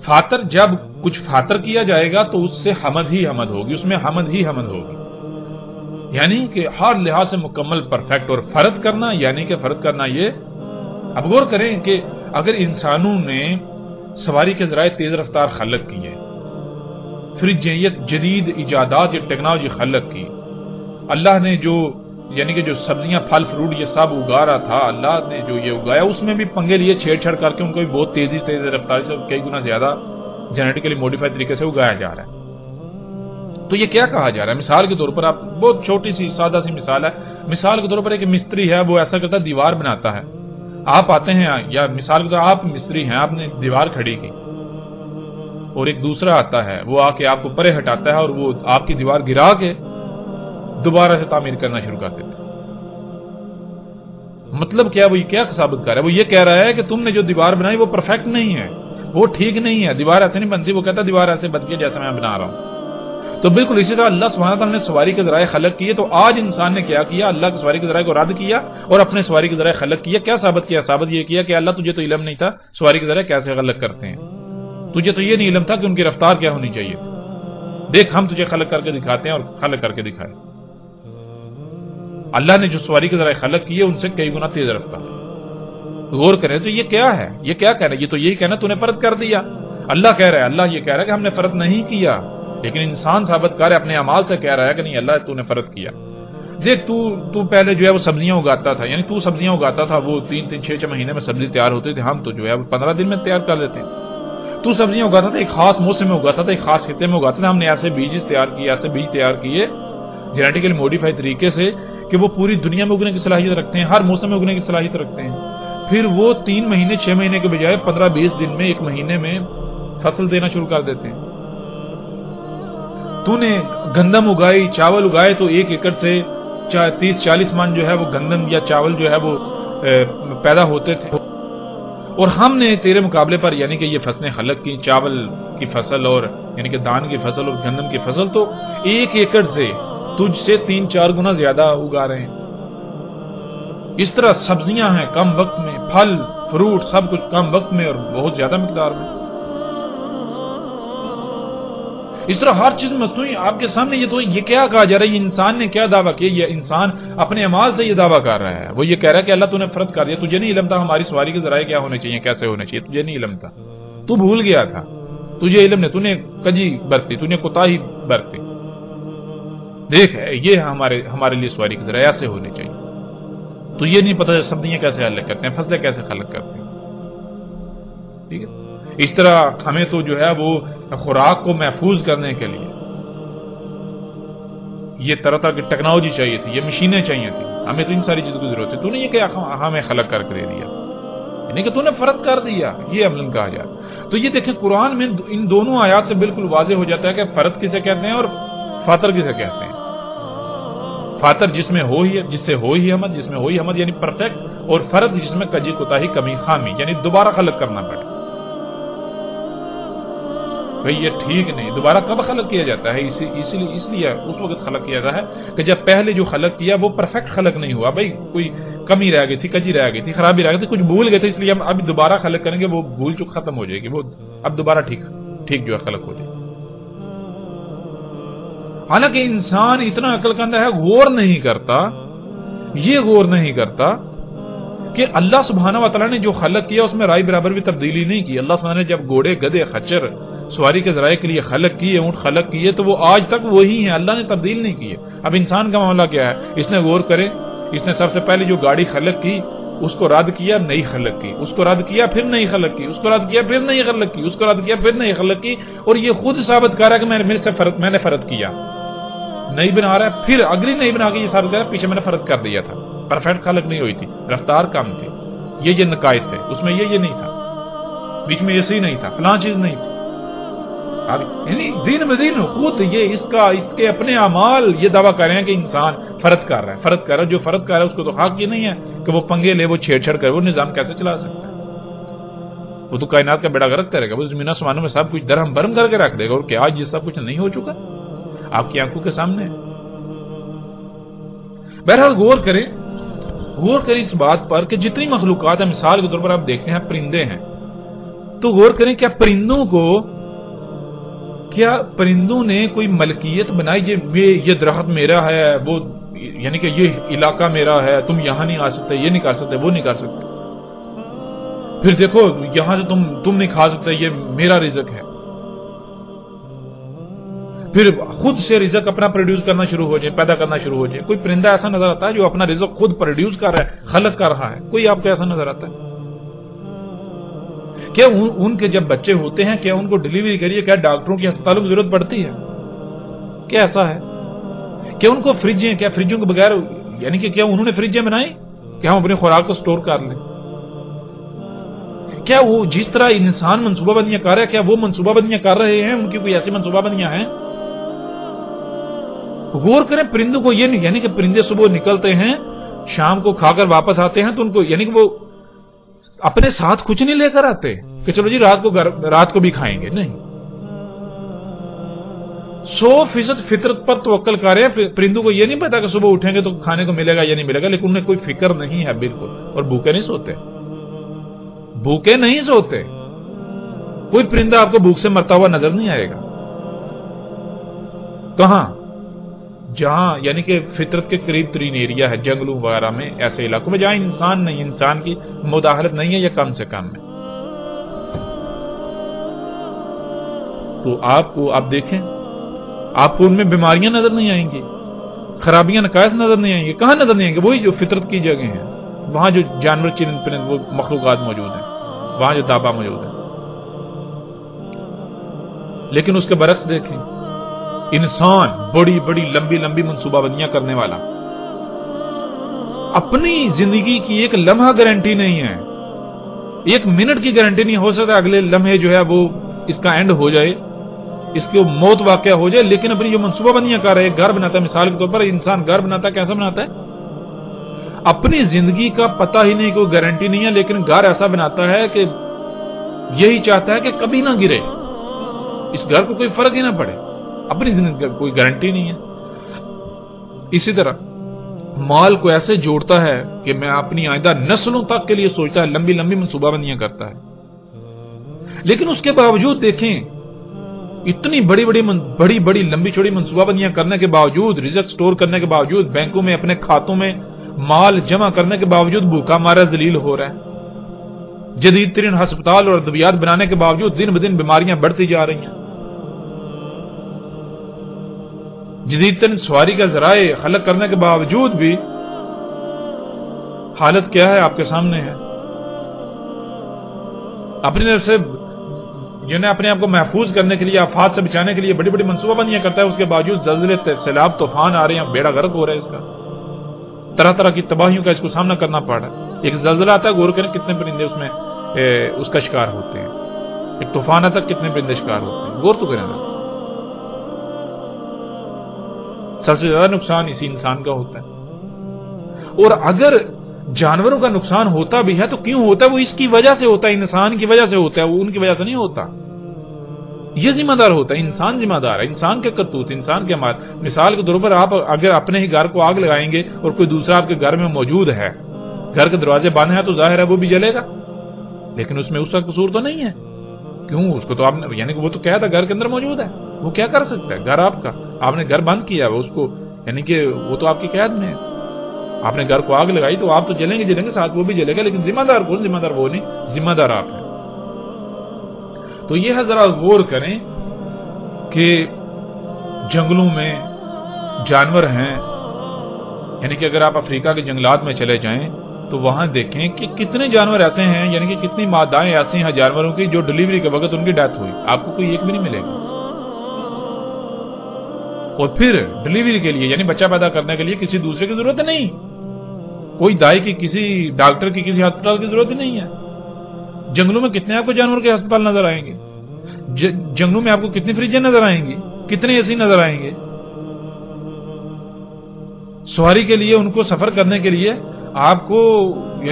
فاطر جب کچھ فاطر کیا جائے گا تو اس سے حمد ہی حمد ہوگی, اس میں حمد ہی حمد ہوگی. یعنی کہ ہر لحاظ سے مکمل پرفیکٹ. اور فرض کرنا یعنی کہ فرض کرنا یہ. اب غور کریں کہ اگر انسانوں نے سواری کے ذرائع تیز رفتار خلق کیے, فریج یہ جدید ایجادات یہ ٹیکنالوجی خلق کی, اللہ نے جو یعنی کہ جو سبزیاں پھل فروٹ یہ سب اگا رہا تھا اللہ نے جو یہ اگایا اس میں بھی پنگے لیے چھیڑ چھاڑ کر کے ان کو بھی بہت تیز رفتار سے کئی گنا زیادہ جینیٹیکلی موڈیفائڈ طریقے سے اگایا جا رہا ہے. تو یہ کیا کہا جا رہا ہے؟ مثال کے طور پر آپ بہت چھوٹی سی سادہ سی مثال ہے. مثال کے طور پر ایک مستری ہے, وہ ایسا کرتا ہے دیوار بناتا ہے. آپ آتے ہیں یا مثال کے طور پر آپ مستری ہیں, آپ نے دیوار کھڑی کی اور ایک دوسرا آتا ہے وہ آ کے آپ کو پرے ہٹاتا ہے اور وہ آپ کی دیوار گرا کے دوبارہ سے تعمیر کرنا شروع کر دیتا ہے. مطلب کیا وہ یہ کیا ثابت کر رہا ہے؟ وہ یہ کہہ رہا ہے کہ تم نے جو دیوار بنائی وہ پرفیکٹ نہیں ہے, وہ ٹھیک نہیں ہے, دیوار ایسے نہیں بنتی. وہ کہتا ہے دیوار ایسے بنتی ہے جیسا میں بنا رہا ہوں. تو بالکل اسی طرح اللہ سبحانہ تعالیٰ نے سواری کے ذرائع خلق کیے. تو آج انسان نے کیا کیا؟ اللہ کی سواری کے ذرائع کو رد کیا اور اپنے سواری کے ذرائع خلق کیا. کیا ثابت کیا؟ ثابت یہ کیا کہ اللہ تجھے تو علم نہیں تھا سواری کے ذرائع کیسے خلق کرتے ہیں, تجھے تو یہ نہیں علم تھا کہ ان کی رفتار کیا ہونی چاہیے تھی. دیکھ ہم تجھے خلق کر کے دکھاتے ہیں اور خلق کر کے دکھائے. اللہ نے جو سواری کے ذرائع خلق کیے ان سے کئی گنا تیز رفتار. غور کریں تو یہ کیا ہے؟ یہ کیا کہہ رہا ہے؟ یہ تو یہی کہنا تو نے فرض کر دیا. اللہ کہہ رہا ہے, اللہ یہ کہہ رہا ہے کہ ہم نے فرض نہیں کیا, لیکن انسان ثابت کر اپنے اعمال سے کہہ رہا ہے کہ نہیں اللہ تو نے فرض کیا. دیکھ تو پہلے جو ہے وہ سبزیاں اگاتا تھا, یعنی تو سبزیاں اگاتا تھا, وہ 3 6 مہینے میں سبزی تیار ہوتی تھی, ہم تو جو ہے وہ 15 دن میں تیار کر لیتے ہیں. تو سبزیاں اگاتا تھا, ایک خاص موسم میں اگاتا تھا, ایک خاص خطے میں اگاتا تھا. ہم نے ایسے بیج تیار کیے جینیٹیکلی موڈیفائی طریقے سے کہ وہ پوری دنیا میں اگنے کی صلاحیت رکھتے ہیں, ہر موسم میں اگنے کی صلاحیت رکھتے ہیں. پھر وہ 3 مہینے 6 مہینے کے بجائے 15-20 دن میں 1 مہینے میں فصل دینا شروع کر دیتے ہیں. تو نے گندم اگائی, چاول اگائے, تو 1 ایکڑ سے 30-40 من جو ہے وہ گندم یا چاول جو ہے وہ پیدا ہوتے تھے. اور ہم نے تیرے مقابلے پر یعنی کہ یہ فصلیں خلق کی, چاول کی فصل اور یعنی کہ دان کی فصل اور گندم کی فصل, تو 1 ایکڑ سے تجھ سے 3-4 گنا زیادہ اگا رہے ہیں. اس طرح سبزیاں ہیں کم وقت میں، پھل فروٹ سب کچھ کم وقت میں اور بہت زیادہ مقدار میں. اس طرح ہر چیز مصنوعی آپ کے سامنے. یہ کیا کہا جا رہا ہے؟ یہ انسان نے کیا دعویٰ کیا؟ یہ انسان اپنے اعمال سے یہ دعویٰ کر رہا ہے. وہ یہ کہہ رہا ہے کہ اللہ تو نے فرض کر دیا، تجھے نہیں علم تھا ہماری سواری کے ذرائع کیا ہونے چاہیے، کیسے ہونے چاہیے، تجھے نہیں علم تھا، تو بھول گیا تھا، تجھے علم نہیں، تو نے کجی برتی، تو نے کوتاہی برتی. دیکھ یہ ہمارے لیے سواری کے ذرائع ایسے ہونے چاہیے. تو یہ نہیں پتا سبزیاں کیسے حل کرتے ہیں، فصلیں کیسے خلق کرتے ہیں. ٹھیک ہے. اس طرح ہمیں تو جو ہے وہ خوراک کو محفوظ کرنے کے لیے یہ طرح طرح کی ٹیکنالوجی چاہیے تھی، یہ مشینیں چاہیے تھی. ہمیں تو ان ساری چیزوں کی ضرورت ہے. تو نے یہ کہ ہمیں خلق کر کے دے دیا، یعنی کہ تو نے فرض کر دیا، یہ عملاً کہا جائے. تو یہ دیکھیں قرآن میں ان دونوں آیات سے بالکل واضح ہو جاتا ہے کہ فرض کسے کہتے ہیں اور فاطر کسے کہتے ہیں. فاطر جس میں ہو ہی، جس سے ہو ہی حمد، جس میں ہو ہی حمد یعنی پرفیکٹ، اور فرد جس میں کجی کوتاہی کمی خامی یعنی دوبارہ خلق کرنا پڑے. بھئی یہ ٹھیک نہیں. دوبارہ کب خلق کیا جاتا ہے؟ اس لیے اس وقت خلق کیا جاتا ہے کہ جب پہلے جو خلق کیا وہ پرفیکٹ خلق نہیں ہوا. بھئی کوئی کمی رہ گئی تھی، کجی رہ گئی تھی، خرابی رہ گئی تھی، کچھ بھول گئے تھے، اس لیے ہم اب دوبارہ خلق کریں گے، وہ بھول چک ختم ہو جائے گی، وہ اب دوبارہ ٹھیک جو ہے خلق ہو جائے. حالانکہ انسان اتنا عقل مند ہے، غور نہیں کرتا، یہ غور نہیں کرتا کہ اللہ سبحانہ و تعالیٰ نے جو خلق کیا اس میں رائے برابر بھی تبدیلی نہیں کی. اللہ سبحانہ نے جب گھوڑے گدھے خچر سواری کے ذرائع کے لیے خلق کیے، اونٹ خلق کیے، تو وہ آج تک وہی ہیں، اللہ نے تبدیل نہیں کیے. اب انسان کا معاملہ کیا ہے؟ اس نے غور کرے، اس نے سب سے پہلے جو گاڑی خلق کی اس کو رد کیا، نئی خلق کی، اس کو رد کیا پھر نئی خلق کی، اس کو رد کیا پھر نئی خلق کی، اس کو رد کیا پھر نئی خلق کی، اور یہ خود ثابت کر رہا ہے کہ میں نے فرد کیا. نئی بنا رہا ہے، پھر اگلی نئی بنا کے یہ ثابت کر رہا ہے پیچھے میں نے فرد کر دیا تھا. پرفیکٹ خلق نہیں ہوئی تھی، رفتار کم تھی، یہ نقائص تھے، اس میں یہ نہیں تھا، بیچ میں ایسی نہیں تھا، فلاں چیز نہیں تھی. یعنی دین بدین خود یہ اس کے اپنے اعمال یہ دعویٰ کر رہے ہیں کہ انسان فرد کر رہا ہے. جو فرد کر رہا ہے اس کو تو حق یہ نہیں ہے کہ وہ پنگے لے، وہ چھیڑ چھڑ کرے. وہ نظام کیسے چلا سکتا ہے؟ وہ تو کائنات کا بیڑا غرق کرے گا، وہ زمین آسمانوں میں سب کچھ درہم برہم کر کے رکھ دے گا. اور کیا آج یہ سب کچھ نہیں ہو چکا آپ کی آنکھوں کے سامنے؟ بہرحال غور کریں اس بات پر کہ جتنی مخلوقات ہیں، مثال کے طور پر آپ دیکھتے ہیں پرندے ہیں، تو غور کریں کیا پرندوں نے کوئی ملکیت بنائی؟ یہ درخت میرا ہے، وہ یعنی کہ یہ علاقہ میرا ہے، تم یہاں نہیں آ سکتے، یہ نہیں کر سکتے، وہ نہیں کر سکتے. پھر دیکھو یہاں سے تم نہیں کھا سکتے، یہ میرا رزق ہے. پھر خود سے رزق اپنا پروڈیوس کرنا شروع ہو جائے، پیدا کرنا شروع ہو جائے. کوئی پرندہ ایسا نظر آتا ہے جو اپنا رزق خود پروڈیوس کر رہا ہے، خلق کر رہا ہے؟ کوئی آپ کو ایسا نظر آتا ہے؟ کیا ان کے جب بچے ہوتے ہیں کیا ان کو ڈلیوری کریے، کیا ڈاکٹروں کی ہسپتالوں کی ضرورت پڑتی ہے؟ کیا ایسا ہے؟ کیا ان کو فریجوں کے بغیر، یعنی کہ کیا انہوں نے فریجیں بنائی کہ ہم اپنی خوراک کو سٹور کر لیں؟ کیا وہ جس طرح انسان منصوبہ بندیاں کر رہا ہے، کیا وہ منصوبہ بندیاں کر رہے ہیں؟ ان کی کوئی ایسی منصوبہ بندیاں ہیں؟ غور کریں پرندوں کو. یہ نہیں یعنی کہ پرندے صبح نکلتے ہیں، شام کو کھا کر واپس آتے ہیں، تو ان کو یعنی کہ وہ اپنے ساتھ کچھ نہیں لے کر آتے کہ چلو جی رات کو بھی کھائیں گے. نہیں، 100% فطرت پر توکل کر رہے ہیں. پرندوں کو یہ نہیں پتا کہ صبح اٹھیں گے تو کھانے کو ملے گا یا نہیں ملے گا، لیکن انہیں کوئی فکر نہیں ہے بالکل. اور بھوکے نہیں سوتے. کوئی پرندہ آپ کو بھوک سے مرتا ہوا نظر نہیں آئے گا. کہاں؟ جہاں یعنی کہ فطرت کے قریب ترین ایریا ہے، جنگلوں وغیرہ میں، ایسے علاقوں میں جہاں انسان کی مداخلت نہیں ہے یا کم سے کم ہے. تو آپ دیکھیں، آپ کو ان میں بیماریاں نظر نہیں آئیں گی، خرابیاں نقائص نظر نہیں آئیں گی. کہاں نظر نہیں آئیں گے؟ وہی جو فطرت کی جگہ ہیں، وہاں جو جانور چرند پرند وہ مخلوقات موجود ہیں، وہاں جو دابا موجود ہے. لیکن اس کے برعکس دیکھیں، انسان بڑی بڑی لمبی منصوبہ بندیاں کرنے والا، اپنی زندگی کی ایک لمحہ گارنٹی نہیں ہے، ایک منٹ کی گارنٹی نہیں. ہو سکتا ہے اگلے لمحے جو ہے وہ اس کا اینڈ ہو جائے، اس کی موت واقع ہو جائے، لیکن اپنی جو منصوبہ بندیاں کر رہے ہیں، گھر بناتا ہے. مثال کے طور پر انسان گھر بناتا ہے، کیسا بناتا ہے؟ اپنی زندگی کا پتہ ہی نہیں، کوئی گارنٹی نہیں ہے، لیکن گھر ایسا بناتا ہے کہ یہی چاہتا ہے کہ کبھی نہ گرے، اس گھر کو کوئی فرق ہی نہ پڑے. اپنی زندگی کا کوئی گارنٹی نہیں ہے. اسی طرح مال کو ایسے جوڑتا ہے کہ میں اپنی آئندہ نسلوں تک کے لیے سوچتا ہے، لمبی لمبی منصوبہ بندیاں کرتا ہے. لیکن اس کے باوجود دیکھیں، اتنی بڑی بڑی لمبی چوڑی منصوبہ بندیاں کرنے کے باوجود، رزق سٹور کرنے کے باوجود، بینکوں میں اپنے کھاتوں میں مال جمع کرنے کے باوجود بھوکا مارا ذلیل ہو رہا ہے. جدید ترین ہسپتال اور ادویات بنانے کے باوجود دن بدن بیماریاں بڑھتی جا رہی ہیں. جدید ترین سواری کا ذرائع خلق کرنے کے باوجود بھی حالت کیا ہے آپ کے سامنے ہے. اپنی طرف سے اپنے آپ کو محفوظ کرنے کے لیے، آفات سے بچانے کے لیے بڑی بڑی منصوبہ بندیاں کرتا ہے، اس کے باوجود زلزلے، سیلاب، طوفان آ رہے ہیں، بیڑا غرق ہو رہا ہے، اس کا طرح طرح کی تباہیوں کا اس کو سامنا کرنا پڑ رہا ہے. ایک زلزلہ آتا ہے، غور کریں کتنے پرندے اس میں اس کا شکار ہوتے ہیں. ایک طوفان آتا ہے، کتنے پرندے شکار ہوتے ہیں، غور تو کریں. سب سے زیادہ نقصان اسی انسان کا ہوتا ہے. اور اگر جانوروں کا نقصان ہوتا بھی ہے تو کیوں ہوتا ہے؟ وہ اس کی وجہ سے ہوتا ہے، انسان کی وجہ سے ہوتا ہے، وہ ان کی وجہ سے نہیں ہوتا. یہ ذمہ دار ہوتا ہے، انسان ذمہ دار ہے، انسان کے کرتوت، انسان کے مال. مثال کے طور پر آپ اگر اپنے ہی گھر کو آگ لگائیں گے اور کوئی دوسرا آپ کے گھر میں موجود ہے، گھر کے دروازے بند ہیں، تو ظاہر ہے وہ بھی جلے گا، لیکن اس میں اس کا قصور تو نہیں ہے. کیوں؟ اس کو تو آپ نے وہ تو کہا تھا گھر کے اندر موجود ہے، وہ کیا کر سکتا ہے؟ گھر آپ کا، آپ نے گھر بند کیا ہے، اس کو وہ تو آپ کی قید میں ہے. آپ نے گھر کو آگ لگائی تو آپ تو جلیں گے ساتھ وہ بھی جلے گا، لیکن ذمہ دار کون؟ ذمہ دار وہ نہیں، ذمہ دار آپ ہیں. تو یہ ہے، ذرا غور کریں کہ جنگلوں میں جانور ہیں، کہ اگر آپ افریقہ کے جنگلات میں چلے جائیں تو وہاں دیکھیں کہ کتنے جانور ایسے ہیں، کہ کتنی مادائیں ایسی ہیں جانوروں کی جو ڈلیوری کے وقت ان کی ڈیتھ ہوئی. آپ کو کوئی ایک بھی نہیں ملے گا. اور پھر ڈلیوری کے لیے بچہ پیدا کرنے کے لیے کسی دوسرے کی ضرورت نہیں، کوئی دائی کی، کسی ڈاکٹر کی، کسی ہسپتال کی ضرورت نہیں ہے. جنگلوں میں کتنے آپ کو جانور کے ہسپتال نظر آئیں گے؟ جنگلوں میں آپ کو کتنی فریجیں نظر آئیں گی؟ کتنے اے سی نظر آئیں گے؟ سواری کے لیے، ان کو سفر کرنے کے لیے آپ کو کہ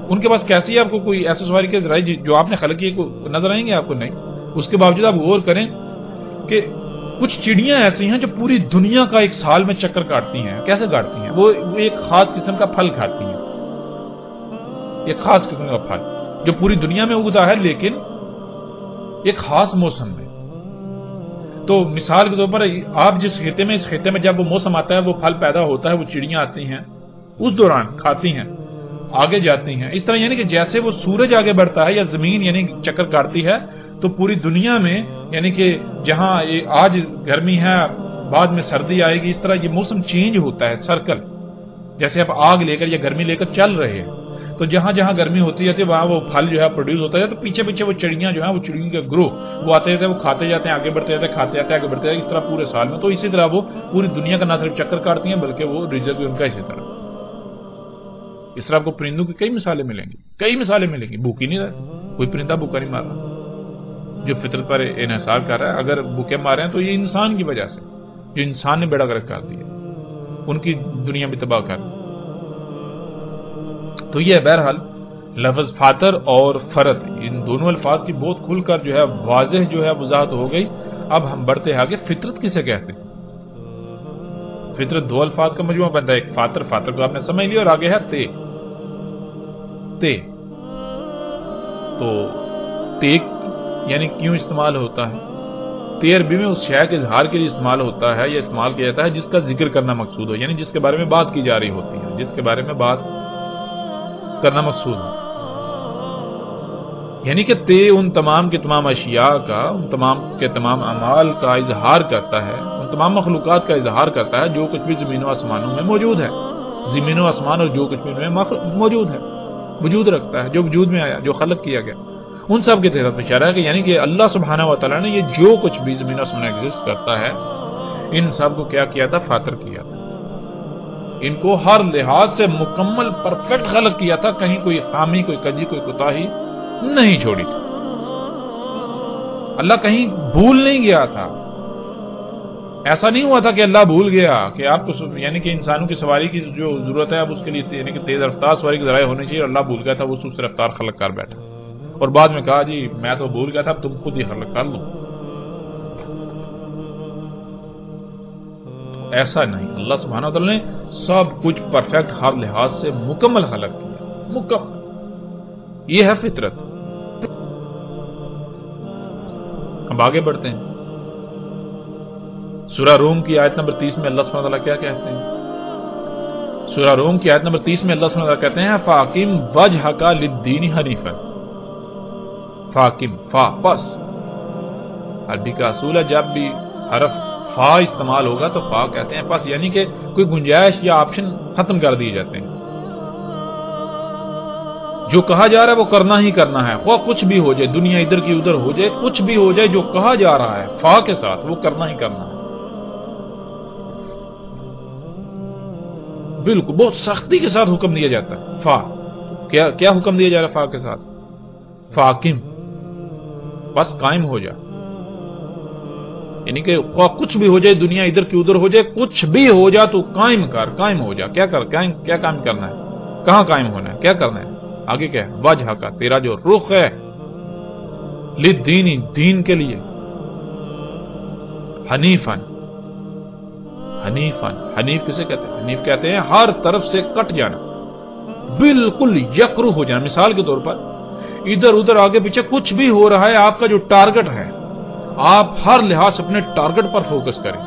ان کے پاس کیسی آپ کو کوئی ایسے سواری کے ذرائع جو آپ نے خلق کیے نظر آئیں گے؟ آپ کو نہیں. اس کے باوجود آپ غور کریں کہ کچھ چڑیاں ایسی ہیں جو پوری دنیا کا ایک سال میں چکر کاٹتی ہیں. کیسے کاٹتی ہیں؟ وہ ایک خاص قسم کا پھل کھاتی ہیں، ایک خاص قسم کا پھل جو پوری دنیا میں اگتا ہے لیکن ایک خاص موسم میں. تو مثال کے طور پر آپ جس خطے میں، اس خطے میں جب وہ موسم آتا ہے، وہ پھل پیدا ہوتا ہے، وہ چڑیاں آتی ہیں، اس دوران کھاتی ہیں، آگے جاتی ہیں. اس طرح کہ جیسے وہ سورج آگے بڑھتا ہے یا زمین چکر کاٹتی ہے، تو پوری دنیا میں کہ جہاں آج گرمی ہے، بعد میں سردی آئے گی، اس طرح یہ موسم چینج ہوتا ہے، سرکل. جیسے آپ آگ لے کر یا گرمی لے کر چل رہے ہیں، تو جہاں جہاں گرمی ہوتی جاتی ہے وہاں وہ پھل جو ہے پروڈیوس ہوتا ہے، تو پیچھے پیچھے وہ چڑیاں جو ہیں، وہ چڑیوں کے گروہ وہ آتے جاتے ہیں، وہ کھاتے جاتے ہیں، آگے بڑھتے جاتے ہیں، کھاتے جاتے ہیں، آگے بڑھتے جاتے ہیں، اس طرح پورے سال میں. تو اسی طرح وہ پوری دنیا کا نہ صرف چکر کاٹتی ہیں بلکہ وہ رزق بھی ان کا اسی طرح. اس طرح آپ کو پرندوں کی کئی مثالیں ملیں گی. بھوکی نہیں رہے، کوئی پرندہ بھوکا نہیں مار رہا جو فطرت پر انحصار کر رہا ہے. اگر بھوکے مارے ہیں تو یہ انسان کی وجہ سے، جو انسان نے بیڑا گرک کر دیا، ان کی دنیا بھی تباہ کر دی. تو یہ بہرحال لفظ فاتر اور فرد، ان دونوں الفاظ کی بہت کھل کر جو ہے واضح جو ہے وضاحت ہو گئی. اب ہم بڑھتے ہیں آگے. فطرت کسے کہتے ہیں؟ فطرت دو الفاظ کا مجموعہ بنتا ہے، ایک فاتر کو آپ نے سمجھ لیا، اور آگے ہے تے. تو تے کیوں استعمال ہوتا ہے؟ تے عربی میں اس شے کے اظہار کے لیے استعمال ہوتا ہے یا استعمال کیا جاتا ہے جس کا ذکر کرنا مقصود ہو، جس کے بارے میں بات کی جا رہی ہوتی ہے، جس کے بارے میں بات کرنا مقصود ہو. کہ تے ان تمام کے تمام اشیاء کا، ان تمام کے تمام اعمال کا اظہار کرتا ہے، ان تمام مخلوقات کا اظہار کرتا ہے جو کچھ بھی زمین و آسمانوں میں موجود ہے. زمین و آسمان اور جو کچھ بھی ان میں موجود ہے، وجود رکھتا ہے، جو وجود میں آیا، جو خلق کیا گیا، ان سب کے طرف اشارہ ہے کہ اللہ سبحانہ و تعالیٰ نے یہ جو کچھ بھی زمین و آسمان ایگزسٹ کرتا ہے، ان سب کو کیا کیا تھا؟ فاتر کیا تھا. ان کو ہر لحاظ سے مکمل پرفیکٹ خلق کیا تھا، کہیں کوئی خامی، کوئی کجی، کوئی کوتاہی نہیں چھوڑی تھی. اللہ کہیں بھول نہیں گیا تھا. ایسا نہیں ہوا تھا کہ اللہ بھول گیا کہ آپ کو کہ انسانوں کی سواری کی جو ضرورت ہے اب اس کے لیے کہ تیز رفتار سواری کے ذرائع ہونے چاہیے، اور اللہ بھول گیا تھا، وہ سست رفتار خلق کر بیٹھا اور بعد میں کہا جی میں تو بھول گیا تھا، اب تم خود ہی خلق کر لو. ایسا نہیں. اللہ سبحانہ وتعالی نے سب کچھ پرفیکٹ ہر لحاظ سے مکمل خلق کیا, مکمل. یہ ہے فطرت. اب آگے بڑھتے ہیں. سورہ روم کی آیت نمبر 30 میں اللہ سبحانہ وتعالی کیا کہتے ہیں؟ سورہ روم کی آیت نمبر 30 میں اللہ سبحانہ وتعالی کہتے ہیں فاقم وجہک للدین حنیفا. فاقم, فا پس. عربی کا اصول ہے جب بھی حرف فا استعمال ہوگا تو فا کہتے ہیں پس, یعنی کہ کوئی گنجائش یا آپشن ختم کر دیے جاتے ہیں. جو کہا جا رہا ہے وہ کرنا ہی کرنا ہے, خواہ کچھ بھی ہو جائے, دنیا ادھر کی ادھر ہو جائے, کچھ بھی ہو جائے, جو کہا جا رہا ہے فا کے ساتھ وہ کرنا ہی کرنا ہے. بالکل بہت سختی کے ساتھ حکم دیا جاتا ہے. فا کیا حکم دیا جا رہا ہے فا کے ساتھ؟ فاقم, بس قائم ہو جا. یعنی کہ خواہ کچھ بھی ہو جائے, دنیا ادھر کی ادھر ہو جائے, کچھ بھی ہو جا تو قائم کر, قائم ہو جا. کیا قائم کرنا ہے؟ کہاں قائم ہونا ہے؟ کیا کرنا ہے؟ آگے کیا ہے؟ وجہ کا, تیرا جو رخ ہے, للدین, دین کے لیے, حنیفا. حنیفا, حنیف کسے کہتے ہیں؟ حنیف کہتے ہیں ہر طرف سے کٹ جانا, بالکل یکرو ہو جانا. مثال کے طور پر ادھر ادھر آگے پیچھے کچھ بھی ہو رہا ہے, آپ کا جو ٹارگٹ ہے آپ ہر لحاظ سے اپنے ٹارگٹ پر فوکس کریں.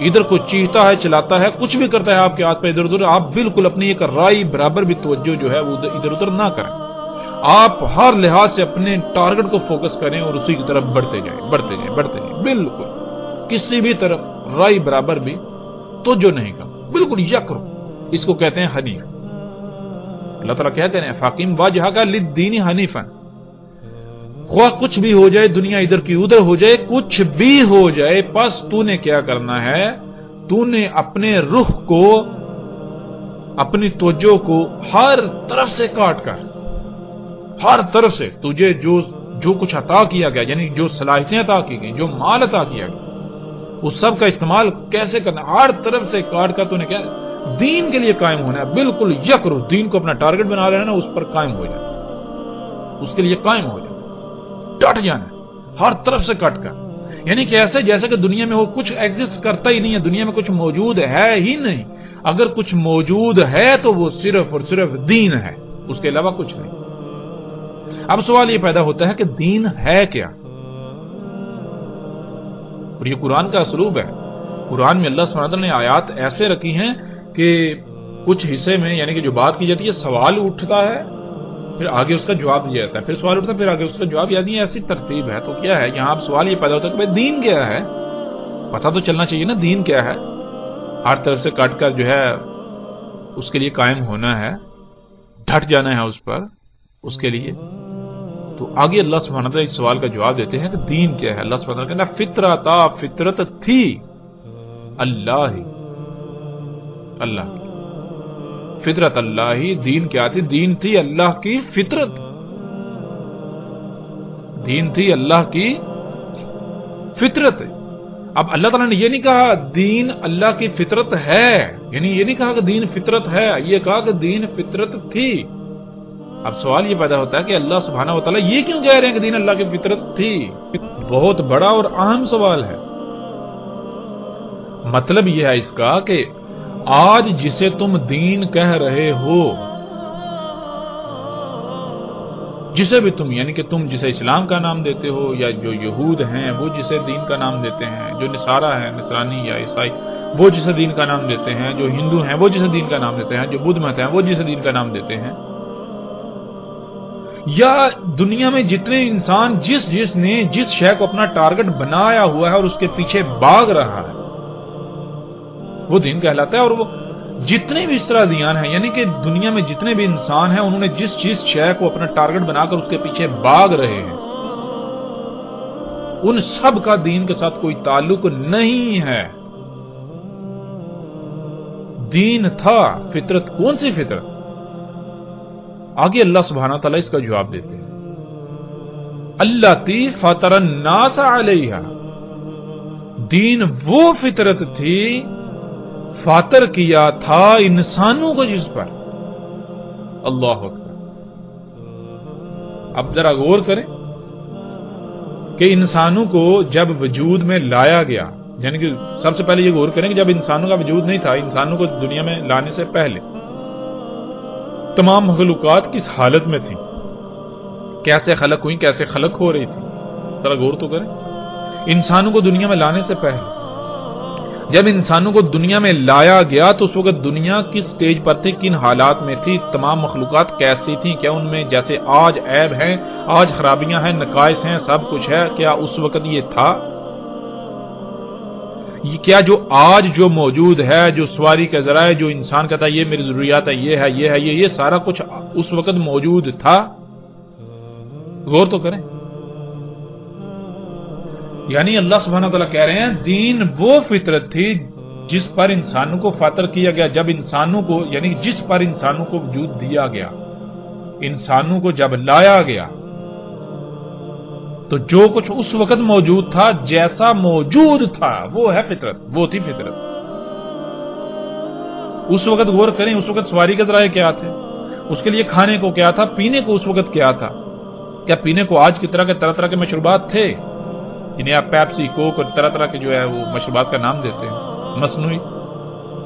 ادھر کوئی چیختا ہے, چلاتا ہے, کچھ بھی کرتا ہے آپ کے آس پاس ادھر ادھر, آپ بالکل اپنی ایک رائی برابر بھی توجہ جو ہے وہ ادھر ادھر نہ کریں. آپ ہر لحاظ سے اپنے ٹارگٹ کو فوکس کریں اور اسی کی طرف بڑھتے جائیں, بڑھتے جائیں, بڑھتے جائیں. بالکل کسی بھی طرف رائی برابر بھی توجہ نہیں کریں, بالکل یکرو. اس کو کہتے ہیں حنیف. اللہ تعالیٰ کہتے ہیں فاقم وجہک للدین حنیفا. خواہ کچھ بھی ہو جائے, دنیا ادھر کی ادھر ہو جائے, کچھ بھی ہو جائے, پس تو نے کیا کرنا ہے؟ تو نے اپنے رخ کو, اپنی توجہ کو ہر طرف سے کاٹ کر, ہر طرف سے تجھے جو کچھ عطا کیا گیا, یعنی جو صلاحیتیں عطا کی گئی, جو مال عطا کیا گیا, اس سب کا استعمال کیسے کرنا, ہر طرف سے کاٹ کر تو نے کیا دین کے لیے قائم ہونا ہے. بالکل یکرو, دین کو اپنا ٹارگٹ بنا رہے ہیں نا, اس پر قائم ہو جائے, اس کے لیے قائم ہو جائے, ڈٹ جانا ہر طرف سے کٹ کر. یعنی کہ ایسے جیسے کہ دنیا میں وہ کچھ ایگزسٹ کرتا ہی نہیں ہے, دنیا میں کچھ موجود ہے ہی نہیں. اگر کچھ موجود ہے تو وہ صرف اور صرف دین ہے, اس کے علاوہ کچھ نہیں. اب سوال یہ پیدا ہوتا ہے کہ دین ہے کیا؟ اور یہ قرآن کا اسلوب ہے. قرآن میں اللہ سبحانہ وتعالی نے آیات ایسے رکھی ہیں کہ کچھ حصے میں یعنی کہ جو بات کی جاتی ہے سوال اٹھتا ہے, پھر آگے اس کا جواب دیا جاتا ہے, پھر سوال اٹھتا ہے, پھر آگے اس کا جواب. یعنی ایسی ترتیب ہے. تو کیا ہے یہاں اب سوال یہ پیدا ہوتا ہے کہ بھائی دین کیا ہے؟ پتہ تو چلنا چاہیے نا دین کیا ہے. ہر طرف سے کٹ کر جو ہے اس کے لیے قائم ہونا ہے, ڈٹ جانا ہے اس پر, اس کے لیے. تو آگے اللہ سبحانہ وتعالی اس سوال کا جواب دیتے ہیں کہ دین کیا ہے. اللہ سبحانہ وتعالی کہنا فطرتا, فطرت تھی اللہ کی, فطرت اللہ ہی. دین کیا تھی؟ دین تھی اللہ کی فطرت, دین تھی اللہ کی فطرت. اب اللہ تعالیٰ نے یہ نہیں کہا دین اللہ کی فطرت ہے, یعنی یہ نہیں کہا کہ دین فطرت ہے, یہ کہا کہ دین فطرت تھی. اب سوال یہ پیدا ہوتا ہے کہ اللہ سبحانہ وتعالی یہ کیوں کہہ رہے ہیں کہ دین اللہ کی فطرت تھی؟ بہت بڑا اور اہم سوال ہے. مطلب یہ ہے اس کا کہ آج جسے تم دین کہہ رہے ہو, جسے بھی تم, یعنی کہ تم جسے اسلام کا نام دیتے ہو, یا جو یہود ہیں وہ جسے دین کا نام دیتے ہیں, جو نصارہ ہیں, نصرانی یا عیسائی, وہ جسے دین کا نام دیتے ہیں, جو ہندو ہیں وہ جسے دین کا نام دیتے ہیں, جو بدھ مت ہیں وہ جسے دین کا نام دیتے ہیں, یا دنیا میں جتنے انسان جس نے جس شے کو اپنا ٹارگٹ بنایا ہوا ہے اور اس کے پیچھے بھاگ رہا ہے وہ دین کہلاتا ہے. اور وہ جتنے بھی اس طرح دیان ہیں, یعنی کہ دنیا میں جتنے بھی انسان ہیں, انہوں نے جس شے کو اپنا ٹارگٹ بنا کر اس کے پیچھے بھاگ رہے ہیں, ان سب کا دین کے ساتھ کوئی تعلق نہیں ہے. دین تھا فطرت. کون سی فطرت؟ آگے اللہ سبحانہ تعالیٰ اس کا جواب دیتے ہیں اللاتی فطر الناس علیہا. دین وہ فطرت تھی فاطر کیا تھا انسانوں کو جس پر. اللہ اکبر. اب ذرا غور کریں کہ انسانوں کو جب وجود میں لایا گیا یعنی کہ سب سے پہلے یہ غور کریں کہ جب انسانوں کا وجود نہیں تھا، انسانوں کو دنیا میں لانے سے پہلے تمام مخلوقات کس حالت میں تھی، کیسے خلق ہوئی، کیسے خلق ہو رہی تھی، ذرا غور تو کریں۔ انسانوں کو دنیا میں لانے سے پہلے جب انسانوں کو دنیا میں لایا گیا تو اس وقت دنیا کس سٹیج پر تھی، کن حالات میں تھی، تمام مخلوقات کیسی تھیں، کیا ان میں جیسے آج عیب ہیں، آج خرابیاں ہیں، نقائص ہیں، سب کچھ ہے، کیا اس وقت یہ تھا؟ یہ کیا جو آج جو موجود ہے، جو سواری کا ذرائع، جو انسان کہتا ہے یہ میری ضروریات ہے، یہ ہے، یہ ہے، یہ سارا کچھ اس وقت موجود تھا؟ غور تو کریں۔ یعنی اللہ سبحانہ وتعالیٰ کہہ رہے ہیں دین وہ فطرت تھی جس پر انسانوں کو فاطر کیا گیا، جب انسانوں کو یعنی جس پر انسانوں کو وجود دیا گیا، انسانوں کو جب لایا گیا تو جو کچھ اس وقت موجود تھا، جیسا موجود تھا وہ ہے فطرت، وہ تھی فطرت۔ اس وقت غور کریں، اس وقت سواری کے ذرائع کیا تھے، اس کے لیے کھانے کو کیا تھا، پینے کو اس وقت کیا تھا؟ کیا پینے کو آج کی طرح کے مشروبات تھے؟ جنہیں آپ پیپسی، کوک اور طرح طرح کے جو ہے وہ مشروبات کا نام دیتے ہیں، مصنوعی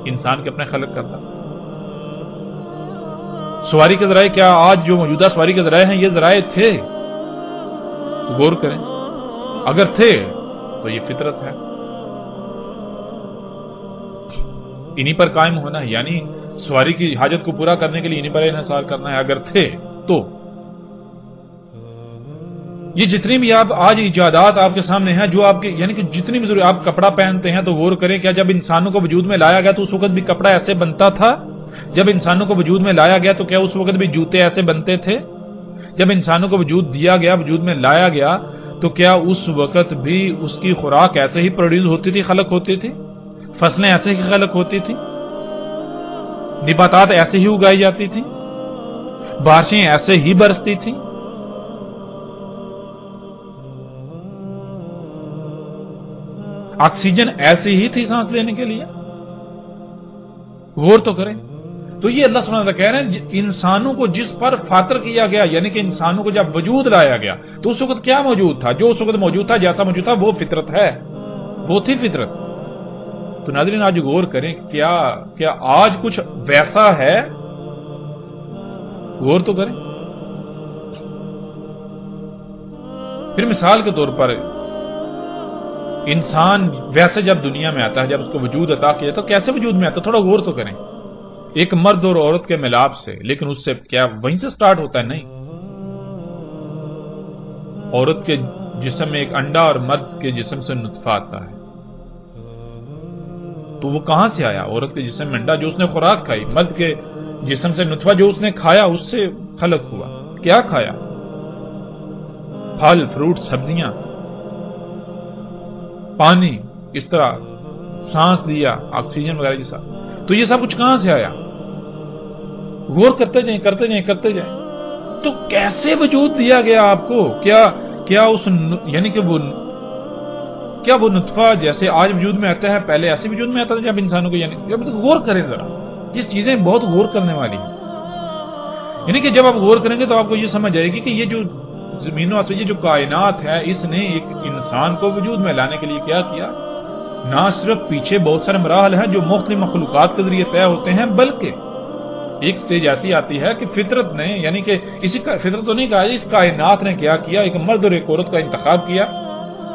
انسان کے اپنے خلق کرتا۔ سواری کے ذرائع کیا آج جو موجودہ سواری کے ذرائع ہیں یہ ذرائع تھے؟ غور کریں، اگر تھے تو یہ فطرت ہے، انہی پر قائم ہونا ہے، یعنی سواری کی حاجت کو پورا کرنے کے لیے انہی پر انحصار کرنا ہے۔ اگر تھے تو یہ جتنی بھی آپ آج ایجادات آپ کے سامنے ہیں، جو آپ کے یعنی کہ جتنی بھی ضروری، آپ کپڑا پہنتے ہیں تو غور کریں کیا جب انسانوں کو وجود میں لایا گیا تو اس وقت بھی کپڑا ایسے بنتا تھا؟ جب انسانوں کو وجود میں لایا گیا تو کیا اس وقت بھی جوتے ایسے بنتے تھے؟ جب انسانوں کو وجود دیا گیا، وجود میں لایا گیا تو کیا اس وقت بھی اس کی خوراک ایسے ہی پروڈیوس ہوتی تھی، خلق ہوتی تھی، فصلیں ایسے ہی خلق ہوتی تھی، نباتات ایسے ہی اگائی جاتی تھی، بارشیں ایسے ہی برستی تھی؟ آکسیجن ایسی ہی تھی سانس لینے کے لیے؟ غور تو کریں۔ تو یہ اللہ سبحانہ وتعالیٰ کہہ رہے ہیں انسانوں کو جس پر فاطر کیا گیا، یعنی کہ انسانوں کو جب وجود لایا گیا تو اس وقت کیا موجود تھا؟ جو اس وقت موجود تھا، جیسا موجود تھا وہ فطرت ہے، وہ تھی فطرت۔ تو ناظرین آج غور کریں کیا آج کچھ ویسا ہے؟ غور تو کریں۔ پھر مثال کے طور پر انسان ویسے جب دنیا میں آتا ہے، جب اس کو وجود عطا کیا تو کیسے وجود میں آتا ہے؟ تھوڑا غور تو کریں۔ ایک مرد اور عورت کے ملاپ سے، لیکن اس سے کیا وہیں سے سٹارٹ ہوتا ہے؟ نہیں، عورت کے جسم میں ایک انڈا اور مرد کے جسم سے نطفہ آتا ہے، تو وہ کہاں سے آیا؟ عورت کے جسم میں انڈا جو اس نے خوراک کھائی، مرد کے جسم سے نطفہ جو اس نے کھایا، اس سے خلق ہوا۔ کیا کھایا؟ پھل، فروٹ، سبزیاں، پانی، اس طرح سانس لیا، آکسیجن وغیرہ جیسا۔ تو یہ سب کچھ کہاں سے آیا؟ غور کرتے جائیں، کرتے جائیں، کرتے جائیں۔ تو کیسے وجود دیا گیا آپ کو؟ کیا اس یعنی کہ وہ نطفہ جیسے آج وجود میں آتا ہے پہلے ایسے وجود میں آتا تھا جب انسانوں کو؟ یعنی غور کریں ذرا، یہ چیزیں بہت غور کرنے والی ہیں۔ یعنی کہ جب آپ غور کریں گے تو آپ کو یہ سمجھ آئے گی کہ یہ جو زمین و آسمان، یہ جو کائنات ہے، اس نے ایک انسان کو وجود میں لانے کے لیے کیا کیا؟ نہ صرف پیچھے بہت سارے مراحل ہیں جو مختلف مخلوقات کے ذریعے طے ہوتے ہیں، بلکہ ایک سٹیج ایسی آتی ہے کہ فطرت نے، یعنی کہ اسی کا فطرت تو نہیں کہا، اس کائنات نے کیا کیا؟ ایک مرد اور ایک عورت کا انتخاب کیا،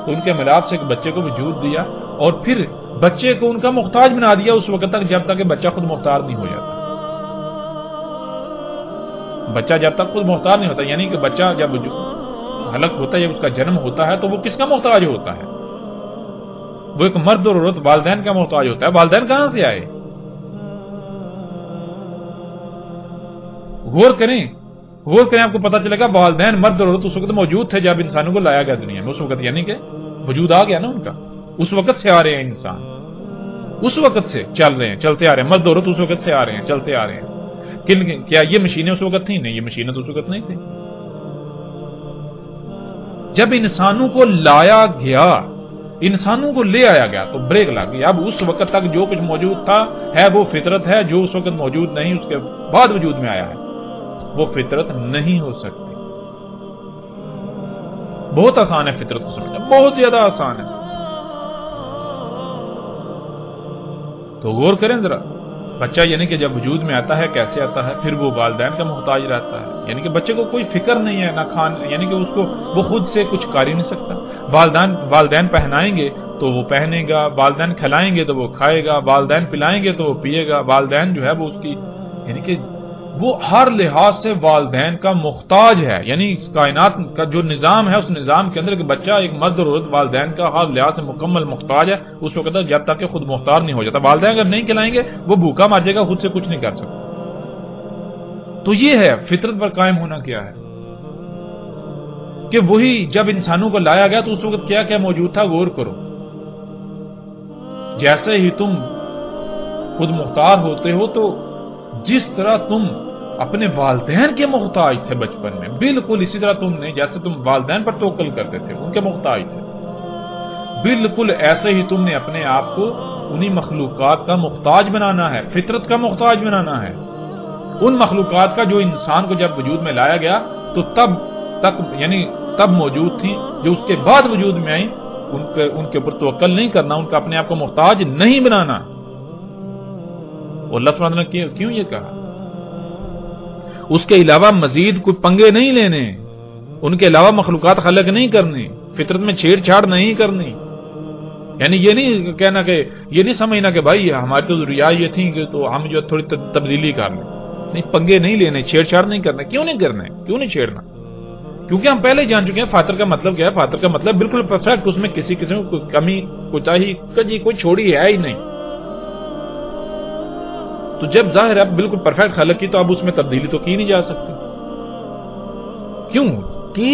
تو ان کے ملاپ سے ایک بچے کو وجود دیا، اور پھر بچے کو ان کا محتاج بنا دیا اس وقت تک جب تک کہ بچہ خود مختار نہیں ہو جاتا۔ بچہ جب تک خود مختار نہیں ہوتا، یعنی کہ بچہ جب خلق ہوتا ہے، جب اس کا جنم ہوتا ہے تو وہ کس کا محتاج ہوتا ہے؟ وہ ایک مرد اور عورت والدین کا محتاج ہوتا ہے۔ والدین کہاں سے آئے؟ غور کریں، آپ کو پتا چلے گا والدین مرد اور عورت اس وقت موجود تھے جب انسانوں کو لایا گیا دنیا میں، اس وقت، یعنی کہ وجود آ گیا نا ان کا، اس وقت سے آ رہے ہیں انسان، اس وقت سے چل رہے ہیں، چلتے آ رہے ہیں، مرد اور عورت اس وقت سے آ رہے ہیں، چلتے آ رہے ہیں۔ کیا یہ مشینیں اس وقت تھیں؟ نہیں، یہ مشینیں تو اس وقت نہیں تھیں۔ جب انسانوں کو لایا گیا، انسانوں کو لے آیا گیا تو بریک لگ گئی۔ اب اس وقت تک جو کچھ موجود تھا ہے وہ فطرت ہے، جو اس وقت موجود نہیں اس کے بعد وجود میں آیا ہے وہ فطرت نہیں ہو سکتی۔ بہت آسان ہے فطرت کو سمجھنا، بہت زیادہ آسان ہے۔ تو غور کریں ذرا، بچہ یعنی کہ جب وجود میں آتا ہے کیسے آتا ہے، پھر وہ والدین کا محتاج رہتا ہے، یعنی کہ بچے کو کوئی فکر نہیں ہے، نہ کھان، یعنی کہ اس کو وہ خود سے کچھ کر ہی نہیں سکتا۔ والدین پہنائیں گے تو وہ پہنے گا، والدین کھلائیں گے تو وہ کھائے گا، والدین پلائیں گے تو وہ پیے گا، والدین جو ہے وہ اس کی یعنی کہ وہ ہر لحاظ سے والدین کا محتاج ہے۔ یعنی اس کائنات کا جو نظام ہے، اس نظام کے اندر کہ بچہ ایک مرد اور عورت والدین کا ہر لحاظ سے مکمل محتاج ہے اس وقت جب تک کہ خود مختار نہیں ہو جاتا۔ والدین اگر نہیں کھلائیں گے وہ بھوکا مر جائے گا، خود سے کچھ نہیں کر سکتا۔ تو یہ ہے فطرت پر قائم ہونا کیا ہے کہ وہی جب انسانوں کو لایا گیا تو اس وقت کیا کیا موجود تھا، غور کرو۔ جیسے ہی تم خود مختار ہوتے ہو تو جس طرح تم اپنے والدین کے محتاج تھے بچپن میں، بالکل اسی طرح تم نے جیسے تم والدین پر توکل کرتے تھے ان کے محتاج تھے، بالکل ایسے ہی تم نے اپنے آپ کو انہی مخلوقات کا محتاج بنانا ہے، فطرت کا محتاج بنانا ہے۔ ان مخلوقات کا جو انسان کو جب وجود میں لایا گیا تو تب تک یعنی تب موجود تھی، جو اس کے بعد وجود میں آئی ان کے اوپر توکل نہیں کرنا، ان کا اپنے آپ کو محتاج نہیں بنانا۔ اللہ سبحانہ نے کیوں یہ کہا؟ اس کے علاوہ مزید کوئی پنگے نہیں لینے، ان کے علاوہ مخلوقات خلق نہیں کرنی، فطرت میں چھیڑ چھاڑ نہیں کرنی۔ یعنی یہ نہیں کہنا کہ یہ نہیں سمجھنا کہ بھائی ہماری تو ضروریات یہ تھیں کہ تو ہم جو تھوڑی تبدیلی کر لیں، نہیں، پنگے نہیں لینے، چھیڑ چھاڑ نہیں کرنا۔ کیوں نہیں کرنا، کیوں نہیں چھیڑنا؟ کیونکہ ہم پہلے جان چکے ہیں فاطر کا مطلب کیا ہے۔ فاطر کا مطلب بالکل پرفیکٹ، اس میں کسی قسم کی کمی کوتاہی کجی کوئی چھوڑی ہے ہی نہیں۔ تو جب ظاہر ہے بالکل پرفیکٹ خلق کی تو اب اس میں تبدیلی تو کی نہیں جا سکتی۔ کیوں؟ کی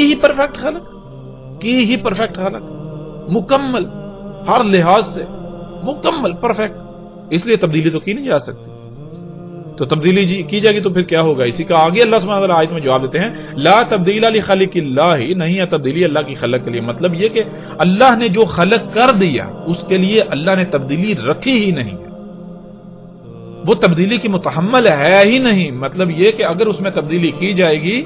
ہی پرفیکٹ خلق، مکمل ہر لحاظ سے مکمل پرفیکٹ، اس لیے تبدیلی تو کی نہیں جا سکتی۔ تو تبدیلی کی جائے گی تو پھر کیا ہوگا؟ اسی کا آگے اللہ سبحانہ وتعالی آیت میں جواب دیتے ہیں، لا تبدیل لخلق اللہ، نہیں ہے تبدیلی اللہ کی خلق کے لیے۔ مطلب یہ کہ اللہ نے جو خلق کر دیا اس کے لیے اللہ نے تبدیلی رکھی ہی نہیں ہے، وہ تبدیلی کی متحمل ہے ہی نہیں۔ مطلب یہ کہ اگر اس میں تبدیلی کی جائے گی،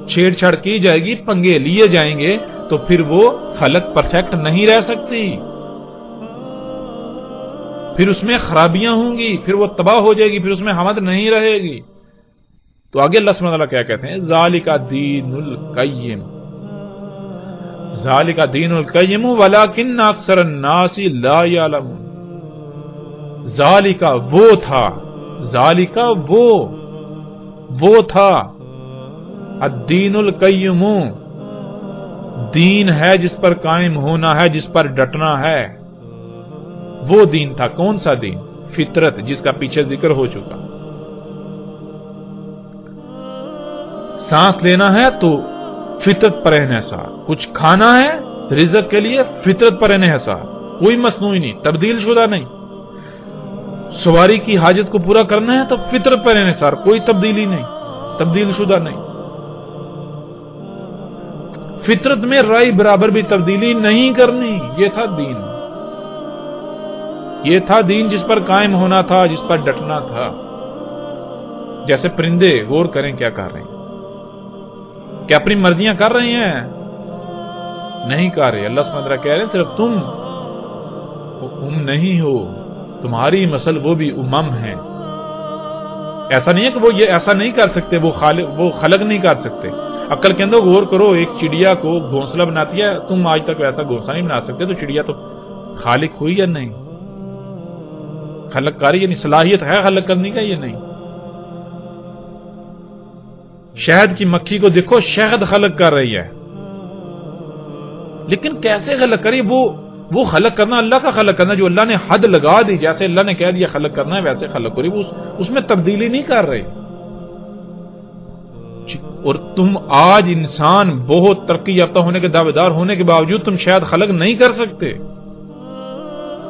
چھیڑ چھاڑ کی جائے گی، پنگے لیے جائیں گے تو پھر وہ خلق پرفیکٹ نہیں رہ سکتی، پھر اس میں خرابیاں ہوں گی، پھر وہ تباہ ہو جائے گی، پھر اس میں حمد نہیں رہے گی۔ تو آگے اللہ سبحانہ وتعالی کیا کہتے ہیں، ذالک دین القیم، ذالک دین القیم ولکن اکثر الناس لا یعلمون۔ ذالکا وہ تھا، ذالکا وہ تھا، الدین القیم، دین ہے جس پر قائم ہونا ہے، جس پر ڈٹنا ہے، وہ دین تھا۔ کون سا دین؟ فطرت، جس کا پیچھے ذکر ہو چکا۔ سانس لینا ہے تو فطرت پر انحصار، کچھ کھانا ہے رزق کے لیے فطرت پر انحصار، کوئی مصنوعی نہیں، تبدیل شدہ نہیں۔ سواری کی حاجت کو پورا کرنا ہے تو فطرت پر انحصار، کوئی تبدیلی نہیں، تبدیل شدہ نہیں۔ فطرت میں رائے برابر بھی تبدیلی نہیں کرنی، یہ تھا دین، یہ تھا دین جس پر قائم ہونا تھا، جس پر ڈٹنا تھا۔ جیسے پرندے، غور کریں کیا کر رہے ہیں، کیا اپنی مرضیاں کر رہے ہیں؟ نہیں کر رہے۔ اللہ سبحانہ وتعالی کہہ رہے ہیں صرف تم نہیں ہو، تمہاری مسل وہ بھی امم ہیں۔ ایسا نہیں ہے کہ وہ یہ ایسا نہیں کر سکتے، وہ خلق نہیں کر سکتے۔ عقل کے اندر غور کرو، ایک چڑیا کو گھونسلہ بناتی ہے، تم آج تک ویسا گھونسلہ نہیں بنا سکتے، تو چڑیا تو خالق ہوئی یا نہیں؟ خلق کاری یعنی صلاحیت ہے خلق کرنے کا یا نہیں؟ شہد کی مکھی کو دیکھو، شہد خلق کر رہی ہے، لیکن کیسے خلق کری؟ وہ خلق کرنا اللہ کا خلق کرنا، جو اللہ نے حد لگا دی، جیسے اللہ نے کہہ دیا خلق کرنا ہے ویسے خلق کری، اس میں تبدیلی نہیں کر رہے۔ اور تم آج انسان بہت ترقی یافتہ ہونے کے دعوے دار ہونے کے باوجود تم شاید خلق نہیں کر سکتے،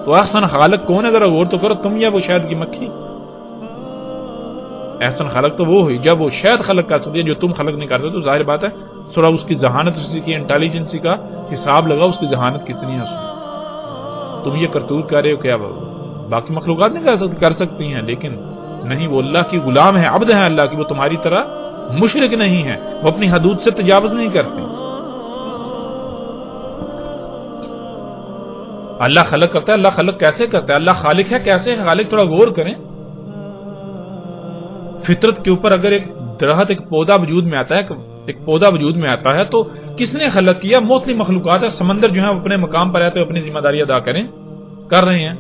تو احسن خالق کون ہے؟ ذرا غور تو کرو، تم یا وہ شہد کی مکھی؟ احسن خالق تو وہ ہوئی جب وہ شہد خلق کر سکتی ہے جو تم خلق نہیں کر سکتے۔ تو ظاہر بات ہے تھوڑا اس کی ذہانت، اس کی انٹیلیجنسی کا حساب لگاؤ، اس کی ذہانت کتنی ہے اس میں۔ تم یہ کرتوت کر رہے ہو، کیا باقی مخلوقات نہیں کر سکتی ہیں، لیکن نہیں، وہ اللہ کی غلام ہے، عبد ہے اللہ کی، وہ تمہاری طرح مشرک نہیں ہے، وہ اپنی حدود سے تجاوز نہیں کرتے۔ اللہ خلق کرتا ہے. اللہ خلق کیسے کرتا ہے؟ اللہ خالق ہے کیسے ہے خالق؟ تھوڑا غور کریں. فطرت کے اوپر اگر ایک درخت ایک پودا وجود میں آتا ہے، ایک پودا وجود میں آتا ہے تو کس نے خلق کیا؟ مختلف مخلوقات ہے. سمندر جو ہے اپنے مقام پر ہے تو اپنی ذمہ داری ادا کر رہے ہیں.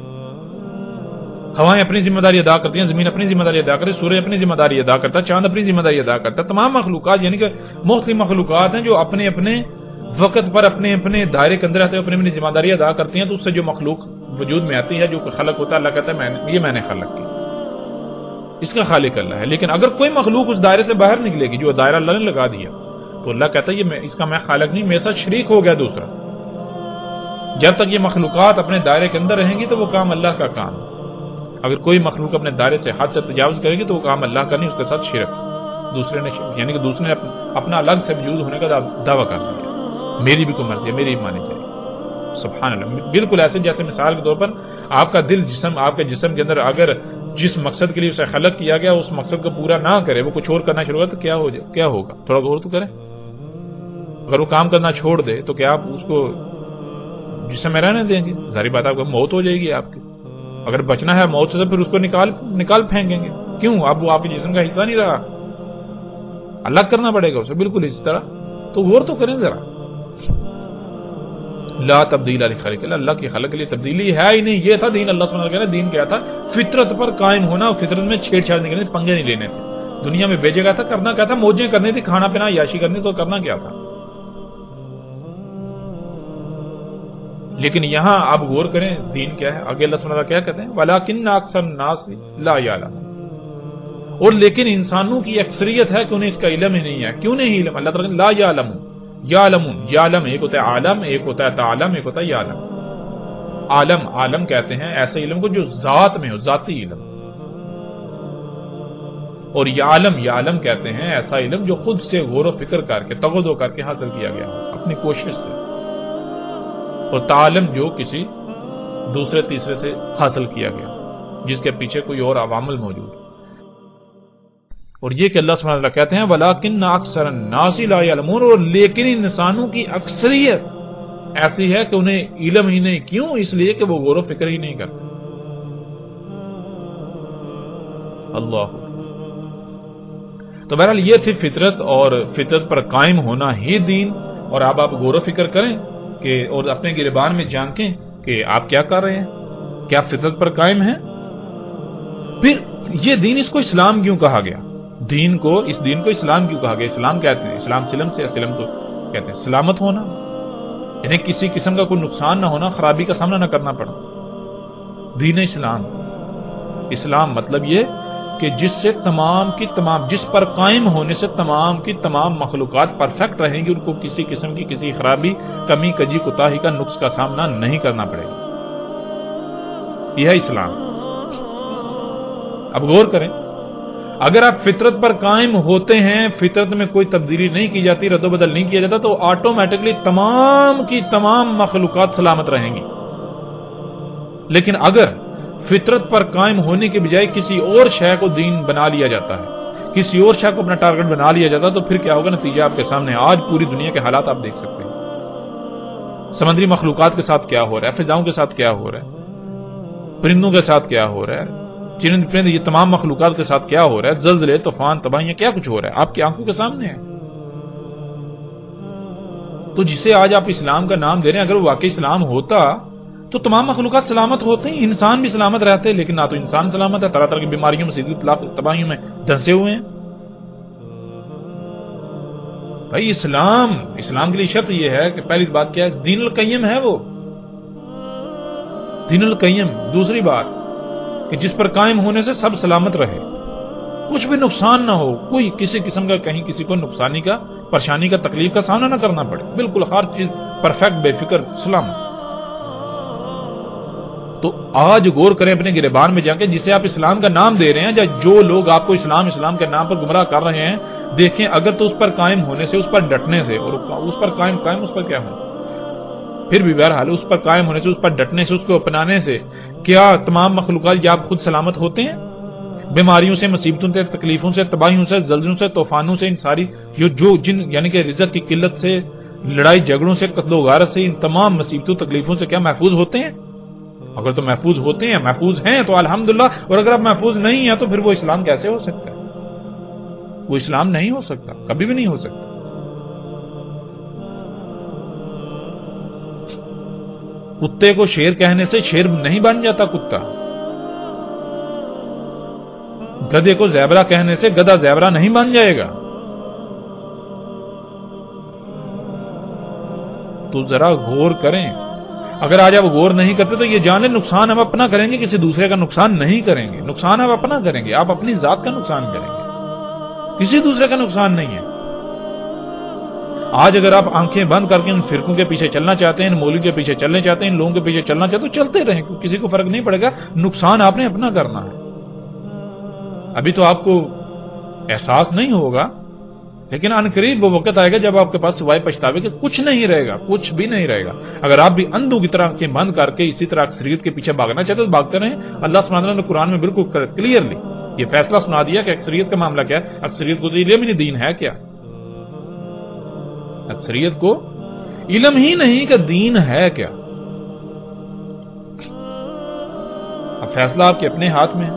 ہوائیں اپنی ذمہ داری ادا کرتی ہیں، زمین اپنی ذمہ داری ادا کرتی ہے، سورج اپنی ذمہ داری ادا کرتا ہے، چاند اپنی ذمہ داری ادا کرتا ہے. تمام مخلوقات یعنی کہ مختلف مخلوقات ہیں جو اپنے اپنے وقت پر اپنے اپنے دائرے کے اندر رہتے ہیں، اپنی اپنی ذمہ داری ادا کرتی ہیں. تو اس سے جو مخلوق وجود میں آتی ہے، جو خلق ہوتا ہے، اللہ کہتا ہے یہ میں نے خلق کی. اس کا خالق اللہ ہے. لیکن اگر کوئی مخلوق اس دائرے سے باہر نکلے گی جو دائرہ اللہ نے لگا دیا تو اللہ کہتا ہے اس کا میں خالق نہیں، میرے ساتھ شریک ہو گیا دوسرا. جب تک یہ مخلوقات اپنے دائرے کے اندر رہیں گی تو وہ کام اللہ کا کام. اگر کوئی مخلوق اپنے دائرے سے حد سے تجاوز کرے گی تو وہ کام اللہ کا نہیں، اس کے ساتھ شرک دوسرے نے یعنی کہ دوسرے نے اپنا الگ سے وجود ہونے کا دعویٰ کر دیا. میری بھی کوئی مرضی ہے، میری بھی مانی جائے. سبحان اللہ. بالکل ایسے جیسے مثال کے طور پر آپ کا دل جسم آپ کے جسم کے اندر اگر جس مقصد کے لیے اسے خلق کیا گیا اس مقصد کو پورا نہ کرے، وہ کچھ اور کرنا شروع کرے تو کیا ہوگا؟ تھوڑا غور تو کریں. اگر وہ کام کرنا چھوڑ دے تو کیا آپ اس کو جسم میں رہنے دیں گے؟ ظاہری بات ہے آپ کو موت ہو جائے گی آپ کی. اگر بچنا ہے موت سے تو پھر اس کو نکال پھینکیں گے. کیوں؟ اب وہ آپ کے جسم کا حصہ نہیں رہا، الگ کرنا پڑے گا اسے. بالکل اسی طرح. تو غور تو کریں ذرا. لا تبدیل لخلق اللہ، اللہ کی خلق کے لیے تبدیلی ہے ہی نہیں. یہ تھا دین. اللہ سبحانہ وتعالی دین کیا تھا؟ فطرت پر قائم ہونا. فطرت میں چھیڑ چھاڑ نہیں کرنی، پنگے نہیں لینے تھے. دنیا میں بھیجے گا تھا، کرنا کیا تھا؟ موجیں کرنی تھی، کھانا پینا عیاشی کرنی. تو کرنا کیا تھا؟ لیکن یہاں آپ غور کریں دین کیا ہے. آگے اللہ سبحانہ وتعالی کیا کہتے ہیں؟ وَلَٰكِنَّ أَكْثَرَ النَّاسِ لَا يَعْلَمُونَ. اور لیکن انسانوں کی اکثریت ہے کہ انہیں اس کا علم ہی نہیں ہے. کیوں نہیں علم؟ اللہ تعالیٰ لا يعلمون. یعلم ایک ہوتا ہے عالم، ایک ہوتا ہے تعلم، ایک ہوتا ہے یعلم. عالم کہتے ہیں ایسے علم کو جو ذات میں ہو، ذاتی علم. اور یعلم کہتے ہیں ایسا علم جو خود سے غور و فکر کر کے تغذو کر کے حاصل کیا گیا ہو اپنی کوشش سے. اور تعلم جو کسی دوسرے تیسرے سے حاصل کیا گیا جس کے پیچھے کوئی اور عوامل موجود. اور یہ کہ اللہ سبحانہ وتعالی کہتے ہیں وَلَٰكِنَّ أَكْثَرَ النَّاسِ لَا يَعْلَمُونَ. اور لیکن انسانوں کی اکثریت ایسی ہے کہ انہیں علم ہی نہیں. کیوں؟ اس لیے کہ وہ غور و فکر ہی نہیں کرتے. اللہ. تو بہرحال یہ تھی فطرت، اور فطرت پر قائم ہونا ہی دین. اور اب آپ غور و فکر کریں کہ اور اپنے گریبان میں جھانکیں کہ آپ کیا کر رہے ہیں، کیا فطرت پر قائم ہیں. پھر یہ دین، اس کو اسلام کیوں کہا گیا؟ اس دین کو اسلام کیوں کہا گیا؟ اسلام کہتے ہیں اسلام سلم سے، اسلم تو کہتے ہیں سلامت ہونا، یعنی کسی قسم کا کوئی نقصان نہ ہونا، خرابی کا سامنا نہ کرنا پڑا. دین اسلام مطلب یہ کہ جس سے تمام کی تمام، جس پر قائم ہونے سے تمام کی تمام مخلوقات پرفیکٹ رہیں گی، ان کو کسی قسم کی کسی خرابی، کمی، کجی، کوتاہی کا، نقص کا سامنا نہیں کرنا پڑے گا. یہ ہے اسلام. اب غور کریں، اگر آپ فطرت پر قائم ہوتے ہیں، فطرت میں کوئی تبدیلی نہیں کی جاتی، رد و بدل نہیں کیا جاتا، تو آٹومیٹکلی تمام کی تمام مخلوقات سلامت رہیں گی. لیکن اگر فطرت پر قائم ہونے کے بجائے کسی اور شے کو دین بنا لیا جاتا ہے، کسی اور شے کو اپنا ٹارگٹ بنا لیا جاتا ہے، تو پھر کیا ہوگا؟ نتیجہ آپ کے سامنے. آج پوری دنیا کے حالات آپ دیکھ سکتے ہیں. سمندری مخلوقات کے ساتھ کیا ہو رہا ہے، فضاؤں کے ساتھ کیا ہو رہا ہے، پرندوں کے ساتھ کیا ہو رہا ہے، چرند پرند، یہ تمام مخلوقات کے ساتھ کیا ہو رہا ہے، زلزلے، طوفان، تباہیاں، کیا کچھ ہو رہا ہے آپ کی آنکھوں کے سامنے ہے. تو جسے آج آپ اسلام کا نام دے رہے ہیں، اگر وہ واقعی اسلام ہوتا تو تمام مخلوقات سلامت ہوتے ہیں، انسان بھی سلامت رہتے. لیکن نہ تو انسان سلامت ہے، طرح طرح کی بیماریوں میں، شدید تباہیوں میں دھنسے ہوئے ہیں. بھائی اسلام کے لیے شرط یہ ہے کہ پہلی بات کیا ہے؟ دین القیم ہے وہ، دین القیم. دوسری بات کہ جس پر قائم ہونے سے سب سلامت رہے، کچھ بھی نقصان نہ ہو، کوئی کسی قسم کا کہیں کسی کو نقصانی کا، پریشانی کا، تکلیف کا سامنا نہ کرنا پڑے. بالکل ہر چیز پرفیکٹ، بے فکر، سلامت. تو آج غور کریں اپنے گریبان میں جا کے، جسے آپ اسلام کا نام دے رہے ہیں، یا جو لوگ آپ کو اسلام کے نام پر گمراہ کر رہے ہیں، دیکھیں اگر تو اس پر قائم ہونے سے، اس پر ڈٹنے سے، اور اس پر قائم اس پر کیا ہو، پھر بھی بہرحال اس پر قائم ہونے سے، اس پر ڈٹنے سے، اس کو اپنانے سے کیا تمام مخلوقات یا آپ خود سلامت ہوتے ہیں؟ بیماریوں سے، مصیبتوں سے، تکلیفوں سے، تباہیوں سے، زلزلوں سے، طوفانوں سے، ان ساری جن یعنی کہ رزق کی قلت سے، لڑائی جھگڑوں سے، قتل و غارت سے، ان تمام مصیبتوں تکلیفوں سے کیا محفوظ ہوتے ہیں؟ اگر تو محفوظ ہوتے ہیں، محفوظ ہیں تو الحمدللہ، اور اگر آپ محفوظ نہیں ہیں تو پھر وہ اسلام کیسے ہو سکتا ہے؟ وہ اسلام نہیں ہو سکتا، کبھی بھی نہیں ہو سکتا۔ کتے کو شیر کہنے سے شیر نہیں بن جاتا کتا، گدھے کو زیبرا کہنے سے گدھا زیبرا نہیں بن جائے گا۔ تو ذرا غور کریں، اگر آج آپ غور نہیں کرتے تو یہ جان لیں نقصان ہم اپنا کریں گے، کسی دوسرے کا نقصان نہیں کریں گے، نقصان آپ اپنا کریں گے، آپ اپنی ذات کا نقصان کریں گے، کسی دوسرے کا نقصان نہیں ہے۔ آج اگر آپ آنکھیں بند کر کے ان فرقوں کے پیچھے چلنا چاہتے ہیں، ان مولوی کے پیچھے چلنا چاہتے ہیں، ان لوگوں کے پیچھے چلنا چاہتے ہیں تو چلتے رہیں، کسی کو فرق نہیں پڑے گا، نقصان آپ نے اپنا کرنا ہے۔ ابھی تو آپ کو احساس نہیں ہوگا، لیکن ان قریب وہ وقت آئے گا جب آپ کے پاس سوائے پچھتاوے کے کچھ نہیں رہے گا، کچھ بھی نہیں رہے گا۔ اگر آپ بھی اندھوں کی طرح آنکھیں بند کر کے اسی طرح اکثریت کے پیچھے بھاگنا چاہتے تو بھاگتے رہیں۔ اللہ سبحانہ وتعالیٰ نے قرآن میں بالکل کلیئرلی یہ فیصلہ سنا دیا کہ اکثریت کا معاملہ کیا ہے۔ اکثریت کو تو علم ہی نہیں دین ہے کیا، اکثریت کو علم ہی نہیں کہ دین ہے کیا۔ اب فیصلہ آپ کے اپنے ہاتھ میں ہے۔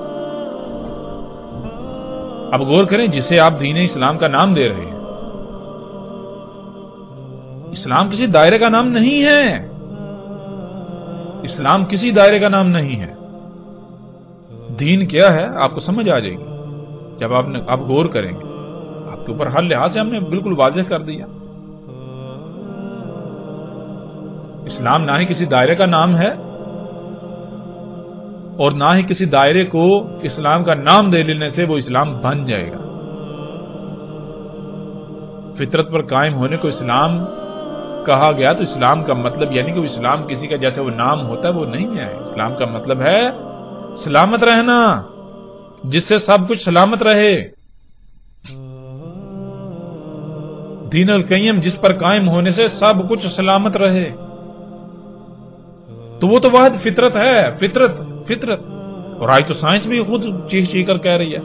اب غور کریں، جسے آپ دین اسلام کا نام دے رہے ہیں، اسلام کسی دائرے کا نام نہیں ہے، اسلام کسی دائرے کا نام نہیں ہے۔ دین کیا ہے آپ کو سمجھ آ جائے گی جب آپ غور کریں گے۔ آپ کے اوپر ہر لحاظ سے ہم نے بالکل واضح کر دیا۔ اسلام نہ ہی کسی دائرے کا نام ہے اور نہ ہی کسی دائرے کو اسلام کا نام دے لینے سے وہ اسلام بن جائے گا۔ فطرت پر قائم ہونے کو اسلام کہا گیا تو اسلام کا مطلب یعنی کہ وہ اسلام کسی کا جیسے وہ نام ہوتا ہے وہ نہیں ہے۔ اسلام کا مطلب ہے سلامت رہنا، جس سے سب کچھ سلامت رہے۔ دین القیم جس پر قائم ہونے سے سب کچھ سلامت رہے، تو وہ تو واحد فطرت ہے، فطرت فطرت۔ اور آج تو سائنس بھی خود چیخ کر کہہ رہی ہے،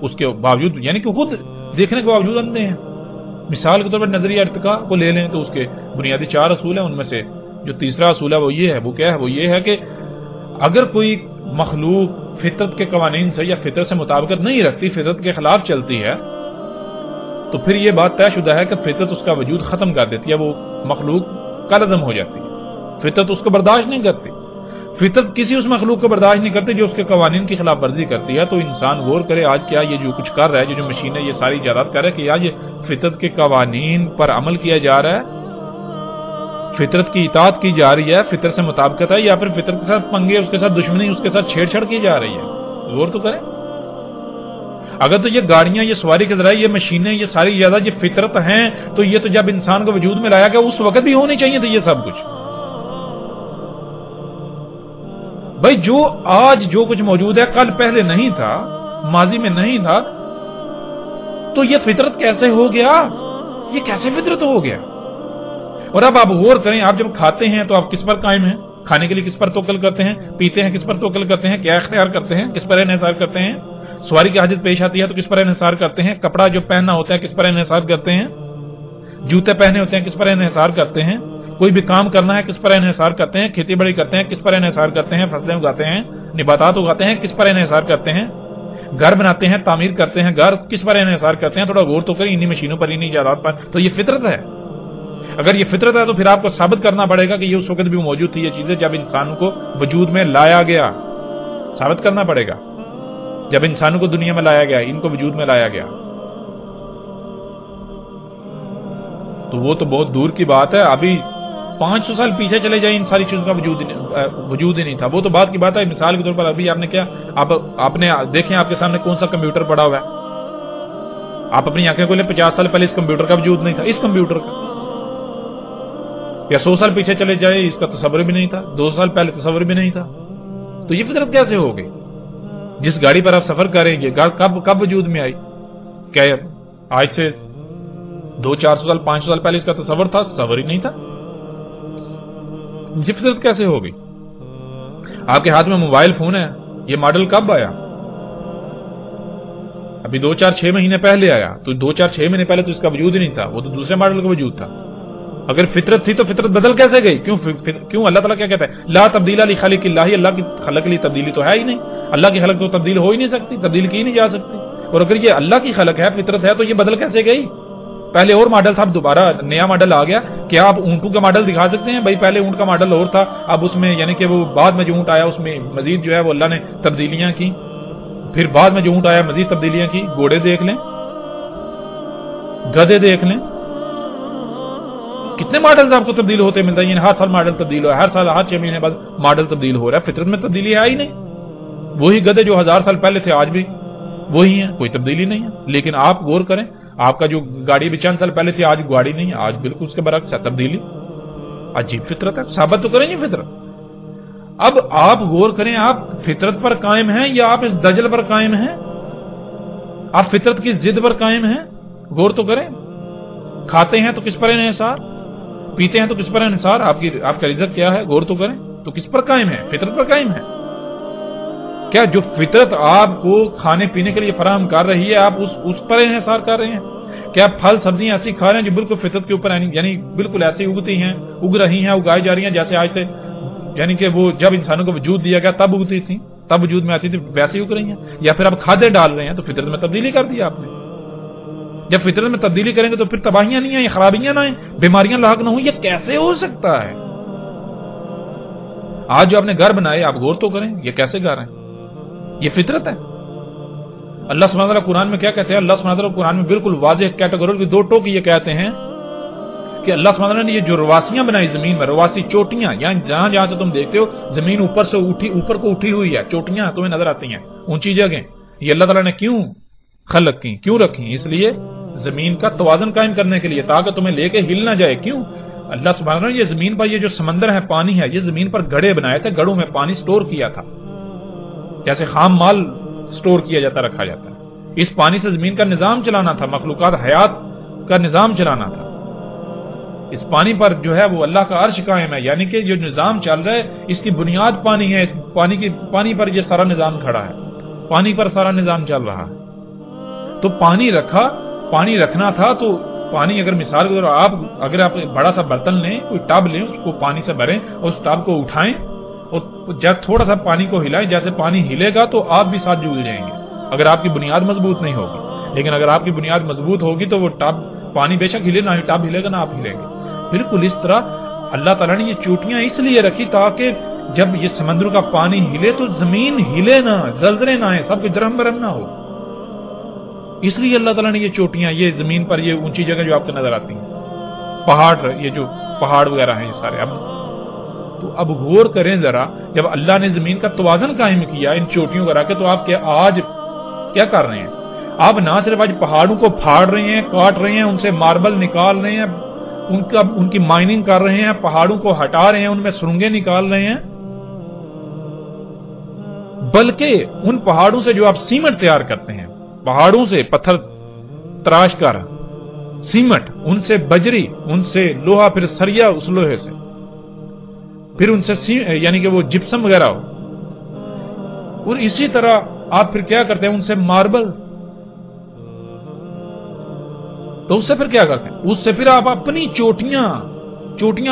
اس کے باوجود یعنی کہ خود دیکھنے کے باوجود اندھے ہیں۔ مثال کے طور پر نظریہ ارتقاء کو لے لیں تو اس کے بنیادی 4 اصول ہیں، ان میں سے جو تیسرا اصول ہے وہ یہ ہے، وہ کیا ہے؟ وہ یہ ہے کہ اگر کوئی مخلوق فطرت کے قوانین سے یا فطرت سے مطابقت نہیں رکھتی، فطرت کے خلاف چلتی ہے، تو پھر یہ بات طے شدہ ہے کہ فطرت اس کا وجود ختم کر دیتی ہے، وہ مخلوق کالعدم ہو جاتی ہے۔ فطرت اس کو برداشت نہیں کرتی، فطرت کسی اس مخلوق کو برداشت نہیں کرتی جو اس کے قوانین کی خلاف ورزی کرتی ہے۔ تو انسان غور کرے آج کیا یہ جو کچھ کر رہا ہے، جو مشینیں یہ ساری ایجادات کر رہا ہے، کہ آج یہ فطرت کے قوانین پر عمل کیا جا رہا ہے، فطرت کی اطاعت کی جا رہی ہے، فطرت سے مطابقت ہے، یا پھر فطرت کے ساتھ پنگے، اس کے ساتھ دشمنی، اس کے ساتھ چھیڑ چھاڑ کی جا رہی ہے؟ غور تو کریں۔ اگر تو یہ گاڑیاں، یہ سواری کے ذرائع، یہ مشینیں، یہ ساری ایجادات یہ فطرت ہیں، تو یہ تو جب انسان کو وجود میں لایا گیا اس وقت بھی ہونی چاہیے تھی یہ سب کچھ۔ بھائی جو آج جو کچھ موجود ہے کل پہلے نہیں تھا، ماضی میں نہیں تھا، تو یہ فطرت کیسے ہو گیا؟ یہ کیسے فطرت ہو گیا؟ اور اب آپ غور کریں، آپ جب کھاتے ہیں تو آپ کس پر قائم ہیں؟ کھانے کے لیے کس پر توکل کرتے ہیں؟ پیتے ہیں کس پر توکل کرتے ہیں؟ کیا اختیار کرتے ہیں؟ کس پر انحصار کرتے ہیں؟ سواری کی حاجت پیش آتی ہے تو کس پر انحصار کرتے ہیں؟ کپڑا جو پہننا ہوتا ہے کس پر انحصار کرتے ہیں؟ جوتے پہنے ہوتے ہیں کس پر انحصار کرتے ہیں؟ کوئی بھی کام کرنا ہے کس پر انحصار کرتے ہیں؟ کھیتی باڑی کرتے ہیں کس پر انحصار کرتے ہیں؟ فصلیں اگاتے ہیں، نباتات اگاتے ہیں کس پر انحصار کرتے ہیں؟ گھر بناتے ہیں، تعمیر کرتے ہیں، گھر کس پر انحصار کرتے ہیں؟ تھوڑا غور تو کریں انہی مشینوں پر، انہی ایجادات پر۔ تو یہ فطرت ہے۔ اگر یہ فطرت ہے تو پھر آپ کو ثابت کرنا پڑے گا کہ یہ اس وقت بھی موجود تھی یہ چیزیں جب انسانوں کو وجود میں لایا گیا۔ ثابت کرنا پڑے گا جب انسانوں کو دنیا میں لایا گیا، ان کو وجود میں لایا گیا۔ تو وہ تو بہت دور کی بات ہے، ابھی 500 سال پیچھے چلے جائیں ان ساری چیزوں کا وجود ہی نہیں تھا۔ وہ تو بات کی بات ہے۔ مثال کے طور پر ابھی آپ نے کیا، آپ نے دیکھیں آپ کے سامنے کون سا کمپیوٹر پڑا ہوا ہے، آپ اپنی آنکھیں کھولیں 50 سال پہلے اس کمپیوٹر کا وجود نہیں تھا، اس کمپیوٹر کا، یا 100 سال پیچھے چلے جائے اس کا تصور بھی نہیں تھا، 200 سال پہلے تصور بھی نہیں تھا۔ تو یہ فطرت کیسے ہو گئی؟ جس گاڑی پر آپ سفر کریں گے کب وجود میں آئی؟ کیا آج سے 200-400 سال 500 سال پہلے اس کا تصور تھا؟ تصور ہی نہیں تھا۔ یہ فطرت کیسے ہو گئی؟ آپ کے ہاتھ میں موبائل فون ہے، یہ ماڈل کب آیا؟ ابھی 2-4-6 مہینے پہلے آیا، تو 2-4-6 مہینے پہلے تو اس کا وجود ہی نہیں تھا، وہ تو دوسرے ماڈل کا وجود تھا۔ اگر فطرت تھی تو فطرت بدل کیسے گئی؟ کیوں اللہ تعالیٰ کیا کہتا ہے لا تبدیل لخلق اللہ، اللہ کی خلق کے لیے تبدیلی تو ہے ہی نہیں، اللہ کی خلق تو تبدیل ہو ہی نہیں سکتی، تبدیل کی نہیں جا سکتی، اور اگر یہ اللہ کی خلق ہے، فطرت ہے، تو یہ بدل کیسے گئی؟ پہلے اور ماڈل تھا، اب دوبارہ نیا ماڈل آ گیا. کیا آپ اونٹوں کا ماڈل دکھا سکتے ہیں؟ بھائی پہلے اونٹ کا ماڈل اور تھا، اب اس میں یعنی کہ وہ بعد میں جو اونٹ آیا اس میں مزید جو ہے وہ اللہ نے تبدیلیاں کی، پھر بعد میں جو اونٹ آیا مزید تبدیلیاں کی. گھوڑے دیکھ لیں، گدھے دیکھ لیں، کتنے ماڈلز آپ کو تبدیل ہوتے ملتا ہے، یعنی ہر سال ماڈل تبدیل ہو رہا ہے، ہر سال ہر 6 مہینے بعد ماڈل تبدیل ہو رہا ہے. فطرت میں تبدیلی ہے ہی نہیں، وہی گدھے جو 1000 سال پہلے تھے آج بھی وہی ہیں، کوئی تبدیلی نہیں ہے. لیکن آپ غور کریں، آپ کا جو گاڑی بھی چند سال پہلے تھی آج گاڑی نہیں ہے، آج بالکل اس کے برعکس ہے تبدیلی. عجیب فطرت ہے، ثابت تو کریں یہ فطرت. اب آپ غور کریں، آپ فطرت پر قائم ہیں یا آپ اس دجل پر قائم ہیں؟ آپ فطرت کی ضد پر قائم ہیں؟ غور تو کریں. کھاتے ہیں تو کس پر انحصار، پیتے ہیں تو کس پر انحصار، آپ کا رزق کیا ہے؟ غور تو کریں. تو کس پر قائم ہے؟ فطرت پر قائم ہے. کیا جو فطرت آپ کو کھانے پینے کے لیے فراہم کر رہی ہے آپ اس پر انحصار کر رہے ہیں؟ کیا پھل سبزیاں ایسی کھا رہے ہیں جو بالکل فطرت کے اوپر یعنی بالکل ایسی اگتی ہیں، اگ رہی ہیں، اگائی جا رہی ہیں جیسے آج سے یعنی کہ وہ جب انسانوں کو وجود دیا گیا تب اگتی تھی، تب وجود میں آتی تھی، ویسے ہی اگ رہی ہیں؟ یا پھر آپ کھادے ڈال رہے ہیں تو فطرت میں تبدیلی کر دی آپ نے. جب فطرت میں تبدیلی کریں گے تو پھر تباہیاں نہیں آئیں، خرابیاں نہ آئیں، بیماریاں لاحق نہ ہوں. یہ کیسے ہو سکتا ہے؟ آج جو آپ نے گھر بنائے آپ غور تو کریں، یہ کیسے گھر ہیں؟ یہ فطرت ہے. اللہ سبحانہ وتعالیٰ قرآن میں کیا کہتے ہیں؟ اللہ سبحانہ وتعالیٰ قرآن میں بالکل واضح کیٹیگوری کی 2 ٹوک یہ کہتے ہیں کہ اللہ سبحانہ وتعالیٰ نے یہ جو رواسیاں بنائی زمین میں، رواسی چوٹیاں، یہاں جہاں سے تم دیکھتے ہو زمین اوپر کو اٹھی ہوئی ہے، چوٹیاں تمہیں نظر آتی ہیں، اونچی جگہیں، یہ اللہ تعالیٰ نے کیوں خلق کی، کیوں رکھی؟ اس لیے زمین کا توازن قائم کرنے کے لیے، تاکہ تمہیں لے کے ہل نہ جائے. کیوں؟ اللہ سبحانہ وتعالیٰ نے یہ زمین پر یہ جو سمندر ہے، پانی ہے، یہ زمین پر گڑھے بنائے تھے، گڑھوں میں پانی سٹور کیا تھا، جیسے خام مال سٹور کیا جاتا، رکھا جاتا ہے. اس پانی سے زمین کا نظام چلانا تھا، مخلوقات حیات کا نظام چلانا تھا. اس پانی پر جو ہے وہ اللہ کا عرش قائم ہے، یعنی کہ جو نظام چل رہا ہے اس کی بنیاد پانی ہے، اس پانی پر یہ سارا نظام کھڑا ہے، پانی پر سارا نظام چل رہا ہے. تو پانی رکھنا تھا، تو پانی اگر مثال کے طور اگر آپ بڑا سا برتن لیں، کوئی ٹب لیں، اس کو پانی سے بھریں اور اس ٹب کو اٹھائیں اور جب تھوڑا سا پانی کو ہلائیں، جیسے پانی ہلے گا تو آپ بھی ساتھ جڑ جائیں گے، اگر آپ کی بنیاد مضبوط نہیں ہوگی. لیکن اگر آپ کی بنیاد مضبوط ہوگی تو وہ ٹب پانی بے شک ہلے، نہ ہی ٹب ہلے گا نہ آپ ہلیں گے. بالکل اس طرح اللہ تعالیٰ نے یہ چوٹیاں اس لیے رکھی تاکہ جب یہ سمندر کا پانی ہلے تو زمین ہلے نہ، زلزلے نہ آئے، سب کچھ درہم برہم نہ ہو. اس لیے اللہ تعالیٰ نے یہ چوٹیاں، یہ زمین پر یہ اونچی جگہ جو آپ کو نظر آتی ہیں، پہاڑ، یہ جو پہاڑ وغیرہ ہیں یہ سارے. اب غور کریں ذرا، جب اللہ نے زمین کا توازن قائم کیا ان چوٹیوں کو رکھ کے، تو آپ آج کیا کر رہے ہیں؟ آپ نہ صرف آج پہاڑوں کو پھاڑ رہے ہیں، کاٹ رہے ہیں، ان سے ماربل نکال رہے ہیں، ان کی مائننگ کر رہے ہیں، پہاڑوں کو ہٹا رہے ہیں، ان میں سرنگیں نکال رہے ہیں، بلکہ ان پہاڑوں سے جو آپ سیمنٹ تیار کرتے ہیں، پہاڑوں سے پتھر تراش کر سیمنٹ، ان سے بجری، ان سے لوہا، پھر سریا اس لوہے سے، پھر ان سے یعنی کہ وہ جپسم وغیرہ ہو، اور اسی طرح آپ پھر کیا کرتے ہیں؟ ان سے ماربل. تو اس سے پھر کیا کرتے ہیں؟ اس سے پھر آپ اپنی چوٹیاں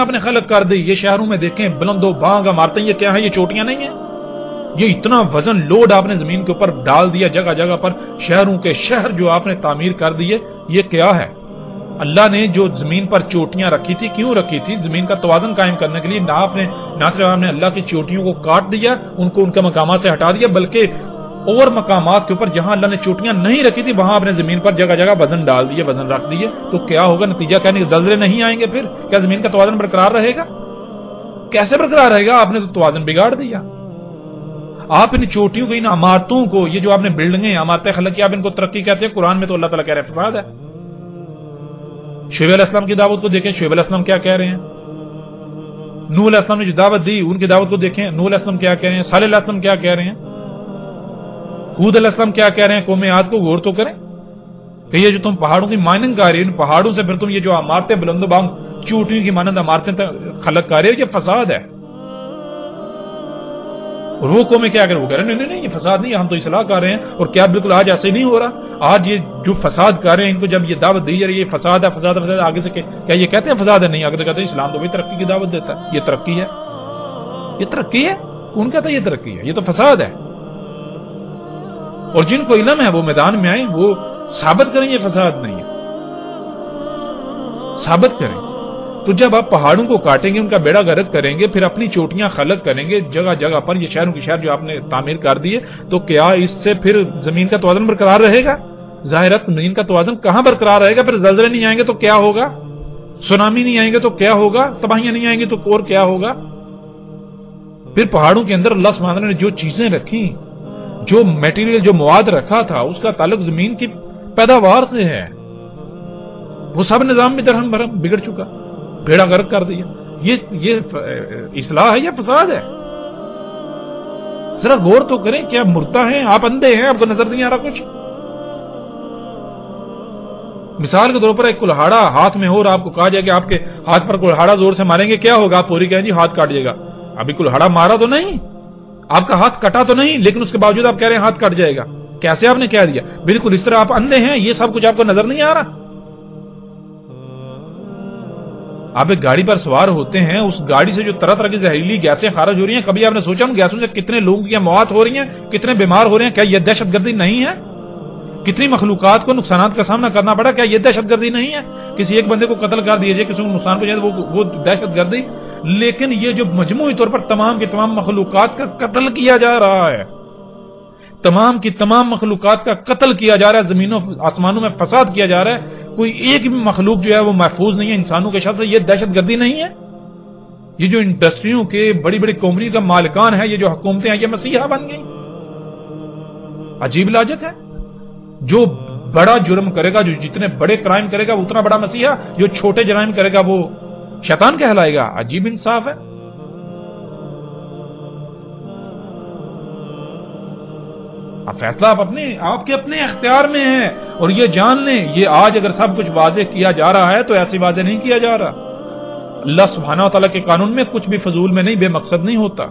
آپ نے خلق کر دی. یہ شہروں میں دیکھیں بلند و بانگ عمارتیں، یہ کیا ہے؟ یہ چوٹیاں نہیں ہیں. یہ اتنا وزن لوڈ آپ نے زمین کے اوپر ڈال دیا، جگہ جگہ پر شہروں کے شہر جو آپ نے تعمیر کر دیے. یہ کیا ہے؟ اللہ نے جو زمین پر چوٹیاں رکھی تھی، کیوں رکھی تھی؟ زمین کا توازن قائم کرنے کے لیے. نہ صرف آپ نے اللہ کی چوٹیوں کو کاٹ دیا، ان کو ان کے مقامات سے ہٹا دیا، بلکہ اور مقامات کے اوپر جہاں اللہ نے چوٹیاں نہیں رکھی تھی وہاں آپ نے زمین پر جگہ جگہ وزن ڈال دیے، وزن رکھ دیے. تو کیا ہوگا نتیجہ؟ کہنے زلزلے نہیں آئیں گے. پھر کیا زمین کا توازن برقرار رہے گا؟ کیسے برقرار رہے گا؟ آپ نے تو توازن بگاڑ دیا. آپ ان چوٹیوں کو، ان عمارتوں کو، یہ جو آپ نے بلڈنگیں، عمارتیں خلق کی، آپ ان کو ترقی کہتے ہیں. قرآن میں تو اللہ تعالیٰ کہہ رہے ہیں فساد ہے. شعیب علیہ السلام کی دعوت کو دیکھیں، شعیب علیہ السلام کیا کہہ رہے ہیں. نوح علیہ السلام نے جو دعوت دی، ان کی دعوت کو دیکھیں، نوح علیہ السلام کیا کہہ رہے ہیں، صالح علیہ السلام کیا کہہ رہے ہیں، ہود علیہ السلام کیا کہہ رہے ہیں. قوم عاد کو غور تو کریں کہ یہ جو تم پہاڑوں کی مائننگ کر رہے ہو، ان پہاڑوں سے پھر تم یہ جو عمارتیں بلند و بانگ چوٹیوں کی مانند عمارتیں خلق کر رہے ہو، یہ فساد ہے. اور وہ قومیں کیا کریں؟ وہ کہہ رہے ہیں نہیں نہیں یہ فساد نہیں ہے، ہم تو اصلاح کر رہے ہیں. اور کیا بالکل آج ایسے نہیں ہو رہا؟ آج یہ جو فساد کر رہے ہیں ان کو جب یہ دعوت دی جا رہی ہے فساد ہے فساد ہے فساد، آگے سے کیا یہ کہتے ہیں فساد ہے؟ نہیں، آگے کہتے ہیں اسلام تو بھی ترقی کی دعوت دیتا ہے. یہ ترقی ہے؟ یہ ترقی ہے؟ کون کہتا ہے یہ ترقی ہے؟ یہ تو فساد ہے. اور جن کو علم ہے وہ میدان میں آئیں، وہ ثابت کریں یہ فساد نہیں ہے، ثابت کریں. تو جب آپ پہاڑوں کو کاٹیں گے، ان کا بیڑا غرق کریں گے، پھر اپنی چوٹیاں خلق کریں گے جگہ جگہ پر، یہ شہروں کی شہر جو آپ نے تعمیر کر دیے، تو کیا اس سے پھر زمین کا توازن برقرار رہے گا؟ ظاہرت زمین کا توازن کہاں برقرار رہے گا؟ پھر زلزلے نہیں آئیں گے تو کیا ہوگا؟ سونامی نہیں آئیں گے تو کیا ہوگا؟ تباہیاں نہیں آئیں گی تو اور کیا ہوگا؟ پھر پہاڑوں کے اندر اللہ سبحانہ نے جو چیزیں رکھی، جو میٹیریل، جو مواد رکھا تھا، اس کا تعلق زمین کی پیداوار سے ہے. وہ سب نظام بھی درہم برہم بگڑ چکا، بیڑا غرق کر دیا. یہ اصلاح ہے یا فساد ہے؟ ذرا غور تو کریں. کیا مردہ ہیں آپ؟ اندھے ہیں؟ آپ کو نظر نہیں آ رہا کچھ؟ مثال کے طور پر ایک کلہاڑا ہاتھ میں ہو اور آپ کو کہا جائے کہ آپ کے ہاتھ پر کلہاڑا زور سے ماریں گے، کیا ہوگا؟ آپ فوری کہیں جی ہاتھ کاٹ جائے گا. ابھی کلہاڑا مارا تو نہیں، آپ کا ہاتھ کٹا تو نہیں، لیکن اس کے باوجود آپ کہہ رہے ہیں ہاتھ کٹ جائے گا. کیسے آپ نے کہہ دیا؟ بالکل اس طرح آپ اندھے ہیں، یہ سب کچھ آپ کو نظر نہیں آ رہا. آپ ایک گاڑی پر سوار ہوتے ہیں، اس گاڑی سے جو طرح طرح کی زہریلی گیسیں خارج ہو رہی ہیں، کبھی آپ نے سوچا ان گیسوں سے کتنے لوگوں کی موت ہو رہی ہیں، کتنے بیمار ہو رہے ہیں؟ کیا یہ دہشت گردی نہیں ہے؟ کتنی مخلوقات کو نقصانات کا سامنا کرنا پڑا، کیا یہ دہشت گردی نہیں ہے؟ کسی ایک بندے کو قتل کر دیا جائے، کسی کو نقصان پہنچائے وہ دہشت گردی. لیکن یہ جو مجموعی طور پر تمام کی تمام مخلوقات کا قتل کیا جا رہا ہے، تمام کی تمام مخلوقات کا قتل کیا جا رہا ہے، زمینوں آسمانوں میں فساد کیا جا رہا ہے، کوئی ایک بھی مخلوق جو ہے وہ محفوظ نہیں ہے انسانوں کے شر سے، یہ دہشت گردی نہیں ہے؟ یہ جو انڈسٹریوں کے بڑی بڑی کمپنیوں کا مالکان ہے، یہ جو حکومتیں ہیں، یہ مسیحا بن گئی. عجیب لاجک ہے. جو بڑا جرم کرے گا، جو جتنے بڑے کرائم کرے گا وہ اتنا بڑا مسیحا، جو چھوٹے جرائم کرے گا وہ شیطان کہلائے گا. عجیب انصاف ہے. اب فیصلہ آپ کے اپنے اختیار میں ہے. اور یہ جان لیں، یہ آج اگر سب کچھ واضح کیا جا رہا ہے تو ایسے واضح نہیں کیا جا رہا. اللہ سبحانہ و تعالیٰ کے قانون میں کچھ بھی فضول میں نہیں، بے مقصد نہیں ہوتا،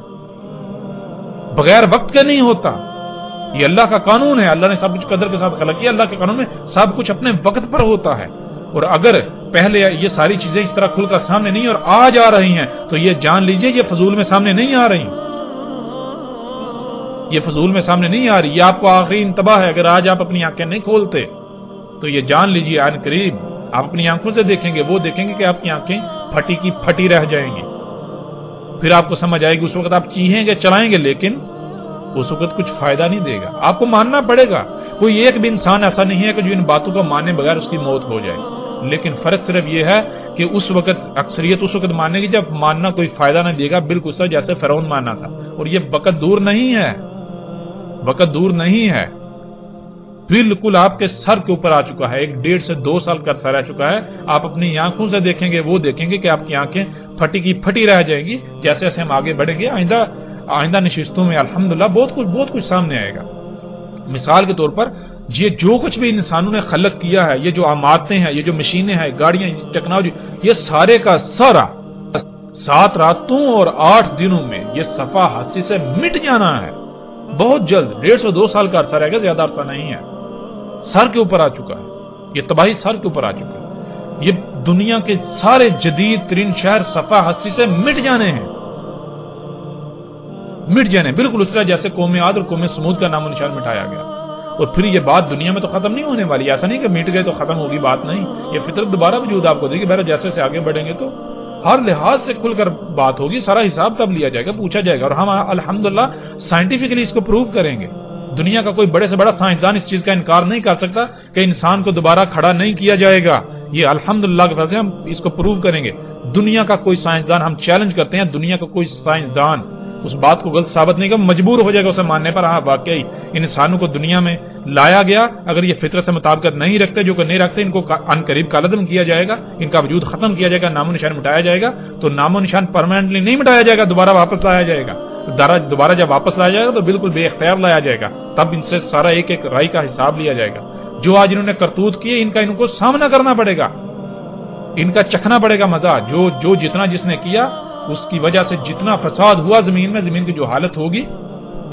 بغیر وقت کے نہیں ہوتا. یہ اللہ کا قانون ہے، اللہ نے سب کچھ قدر کے ساتھ خلق کیا. اللہ کے قانون میں سب کچھ اپنے وقت پر ہوتا ہے. اور اگر پہلے یہ ساری چیزیں اس طرح کھل کر سامنے نہیں اور آج آ رہی ہیں تو یہ جان لیجئے یہ فضول میں سامنے نہیں آ رہی. یہ فضول میں سامنے نہیں آ رہی. یہ آپ کو آخری انتباہ ہے. اگر آج آپ اپنی آنکھیں نہیں کھولتے تو یہ جان لیجئے عن قریب آپ اپنی آنکھوں سے دیکھیں گے، وہ دیکھیں گے کہ آپ کی آنکھیں پھٹی کی پھٹی رہ جائیں گی. پھر آپ کو سمجھ آئے گی. اس وقت آپ چیخیں گے، چلائیں گے، لیکن اس وقت کچھ فائدہ نہیں دے گا. آپ کو ماننا پڑے گا. کوئی ایک بھی انسان ایسا نہیں ہے کہ جو ان باتوں کو ماننے بغیر اس کی موت ہو جائے. لیکن فرق صرف یہ ہے کہ اس وقت اکثریت اس وقت ماننے گی جب ماننا کوئی فائدہ نہ دے گا، بالکل سر جیسے فرعون ماننا تھا. اور یہ وقت دور نہیں ہے، وقت دور نہیں ہے، بالکل آپ کے سر کے اوپر آ چکا ہے. 1.5 سے 2 سال کا عرصہ رہ چکا ہے. آپ اپنی آنکھوں سے دیکھیں گے، وہ دیکھیں گے کہ آپ کی آنکھیں پھٹی کی پھٹی رہ جائیں گی. جیسے جیسے ہم آگے بڑھیں گے آئندہ نشستوں میں الحمدللہ بہت کچھ سامنے آئے گا. مثال کے طور پر یہ جو کچھ بھی انسانوں نے خلق کیا ہے، یہ جو عمارتیں ہیں، یہ جو مشینیں ہیں، گاڑیاں، ٹیکنالوجی، یہ سارے کا سارا 7 راتوں اور 8 دنوں میں یہ صفحہ ہستی سے مٹ جانا ہے. بہت جلد 1.5 سے 2 سال کا عرصہ رہے گا، زیادہ عرصہ نہیں ہے. سر کے اوپر آ چکا ہے، یہ تباہی سر کے اوپر آ چکا ہے. یہ دنیا کے سارے جدید ترین شہر صفحہ ہستی سے مٹ جانے ہیں، مٹ جانے. بالکل اس طرح جیسے قوم عاد اور قوم سمود کا نام و نشان مٹایا گیا. اور پھر یہ بات دنیا میں تو ختم نہیں ہونے والی. ایسا نہیں کہ مٹ گئے تو ختم ہوگی، بات نہیں. یہ فطرت دوبارہ وجود آپ کو دے گی. بہرحال جیسے سے آگے بڑھیں گے تو ہر لحاظ سے کھل کر بات ہوگی. سارا حساب تب لیا جائے گا، پوچھا جائے گا. اور ہم الحمدللہ سائنٹیفکلی اس کو پروو کریں گے. دنیا کا کوئی بڑے سے بڑا سائنسدان اس چیز کا انکار نہیں کر سکتا کہ انسان کو دوبارہ کھڑا نہیں کیا جائے گا. یہ الحمدللہ کے وجہ سے ہم اس کو پروو کریں گے. دنیا کا کوئی سائنسدان، ہم چیلنج کرتے ہیں، دنیا کا کوئی سائنسدان اس بات کو غلط ثابت نہیں کرے، مجبور ہو جائے گا اسے ماننے پر. ہاں واقعی انسانوں کو دنیا میں لایا گیا، اگر یہ فطرت سے مطابقت نہیں رکھتے، جو کہ نہیں رکھتے، ان کو ان قریب کالعدم کیا جائے گا، ان کا وجود ختم کیا جائے گا، نام و نشان مٹایا جائے گا. تو نام و نشان پرماننٹلی نہیں مٹایا جائے گا، دوبارہ واپس لایا جائے گا. دوبارہ جب واپس لایا جائے گا تو بالکل بے اختیار لایا جائے گا. تب ان سے سارا ایک ایک رائی کا حساب لیا جائے گا. جو آج انہوں نے کرتوت کیے ان کو سامنا کرنا پڑے گا، ان کا چکھنا پڑے گا مزہ. جو جتنا جس نے کیا اس کی وجہ سے جتنا فساد ہوا زمین میں، زمین کی جو حالت ہوگی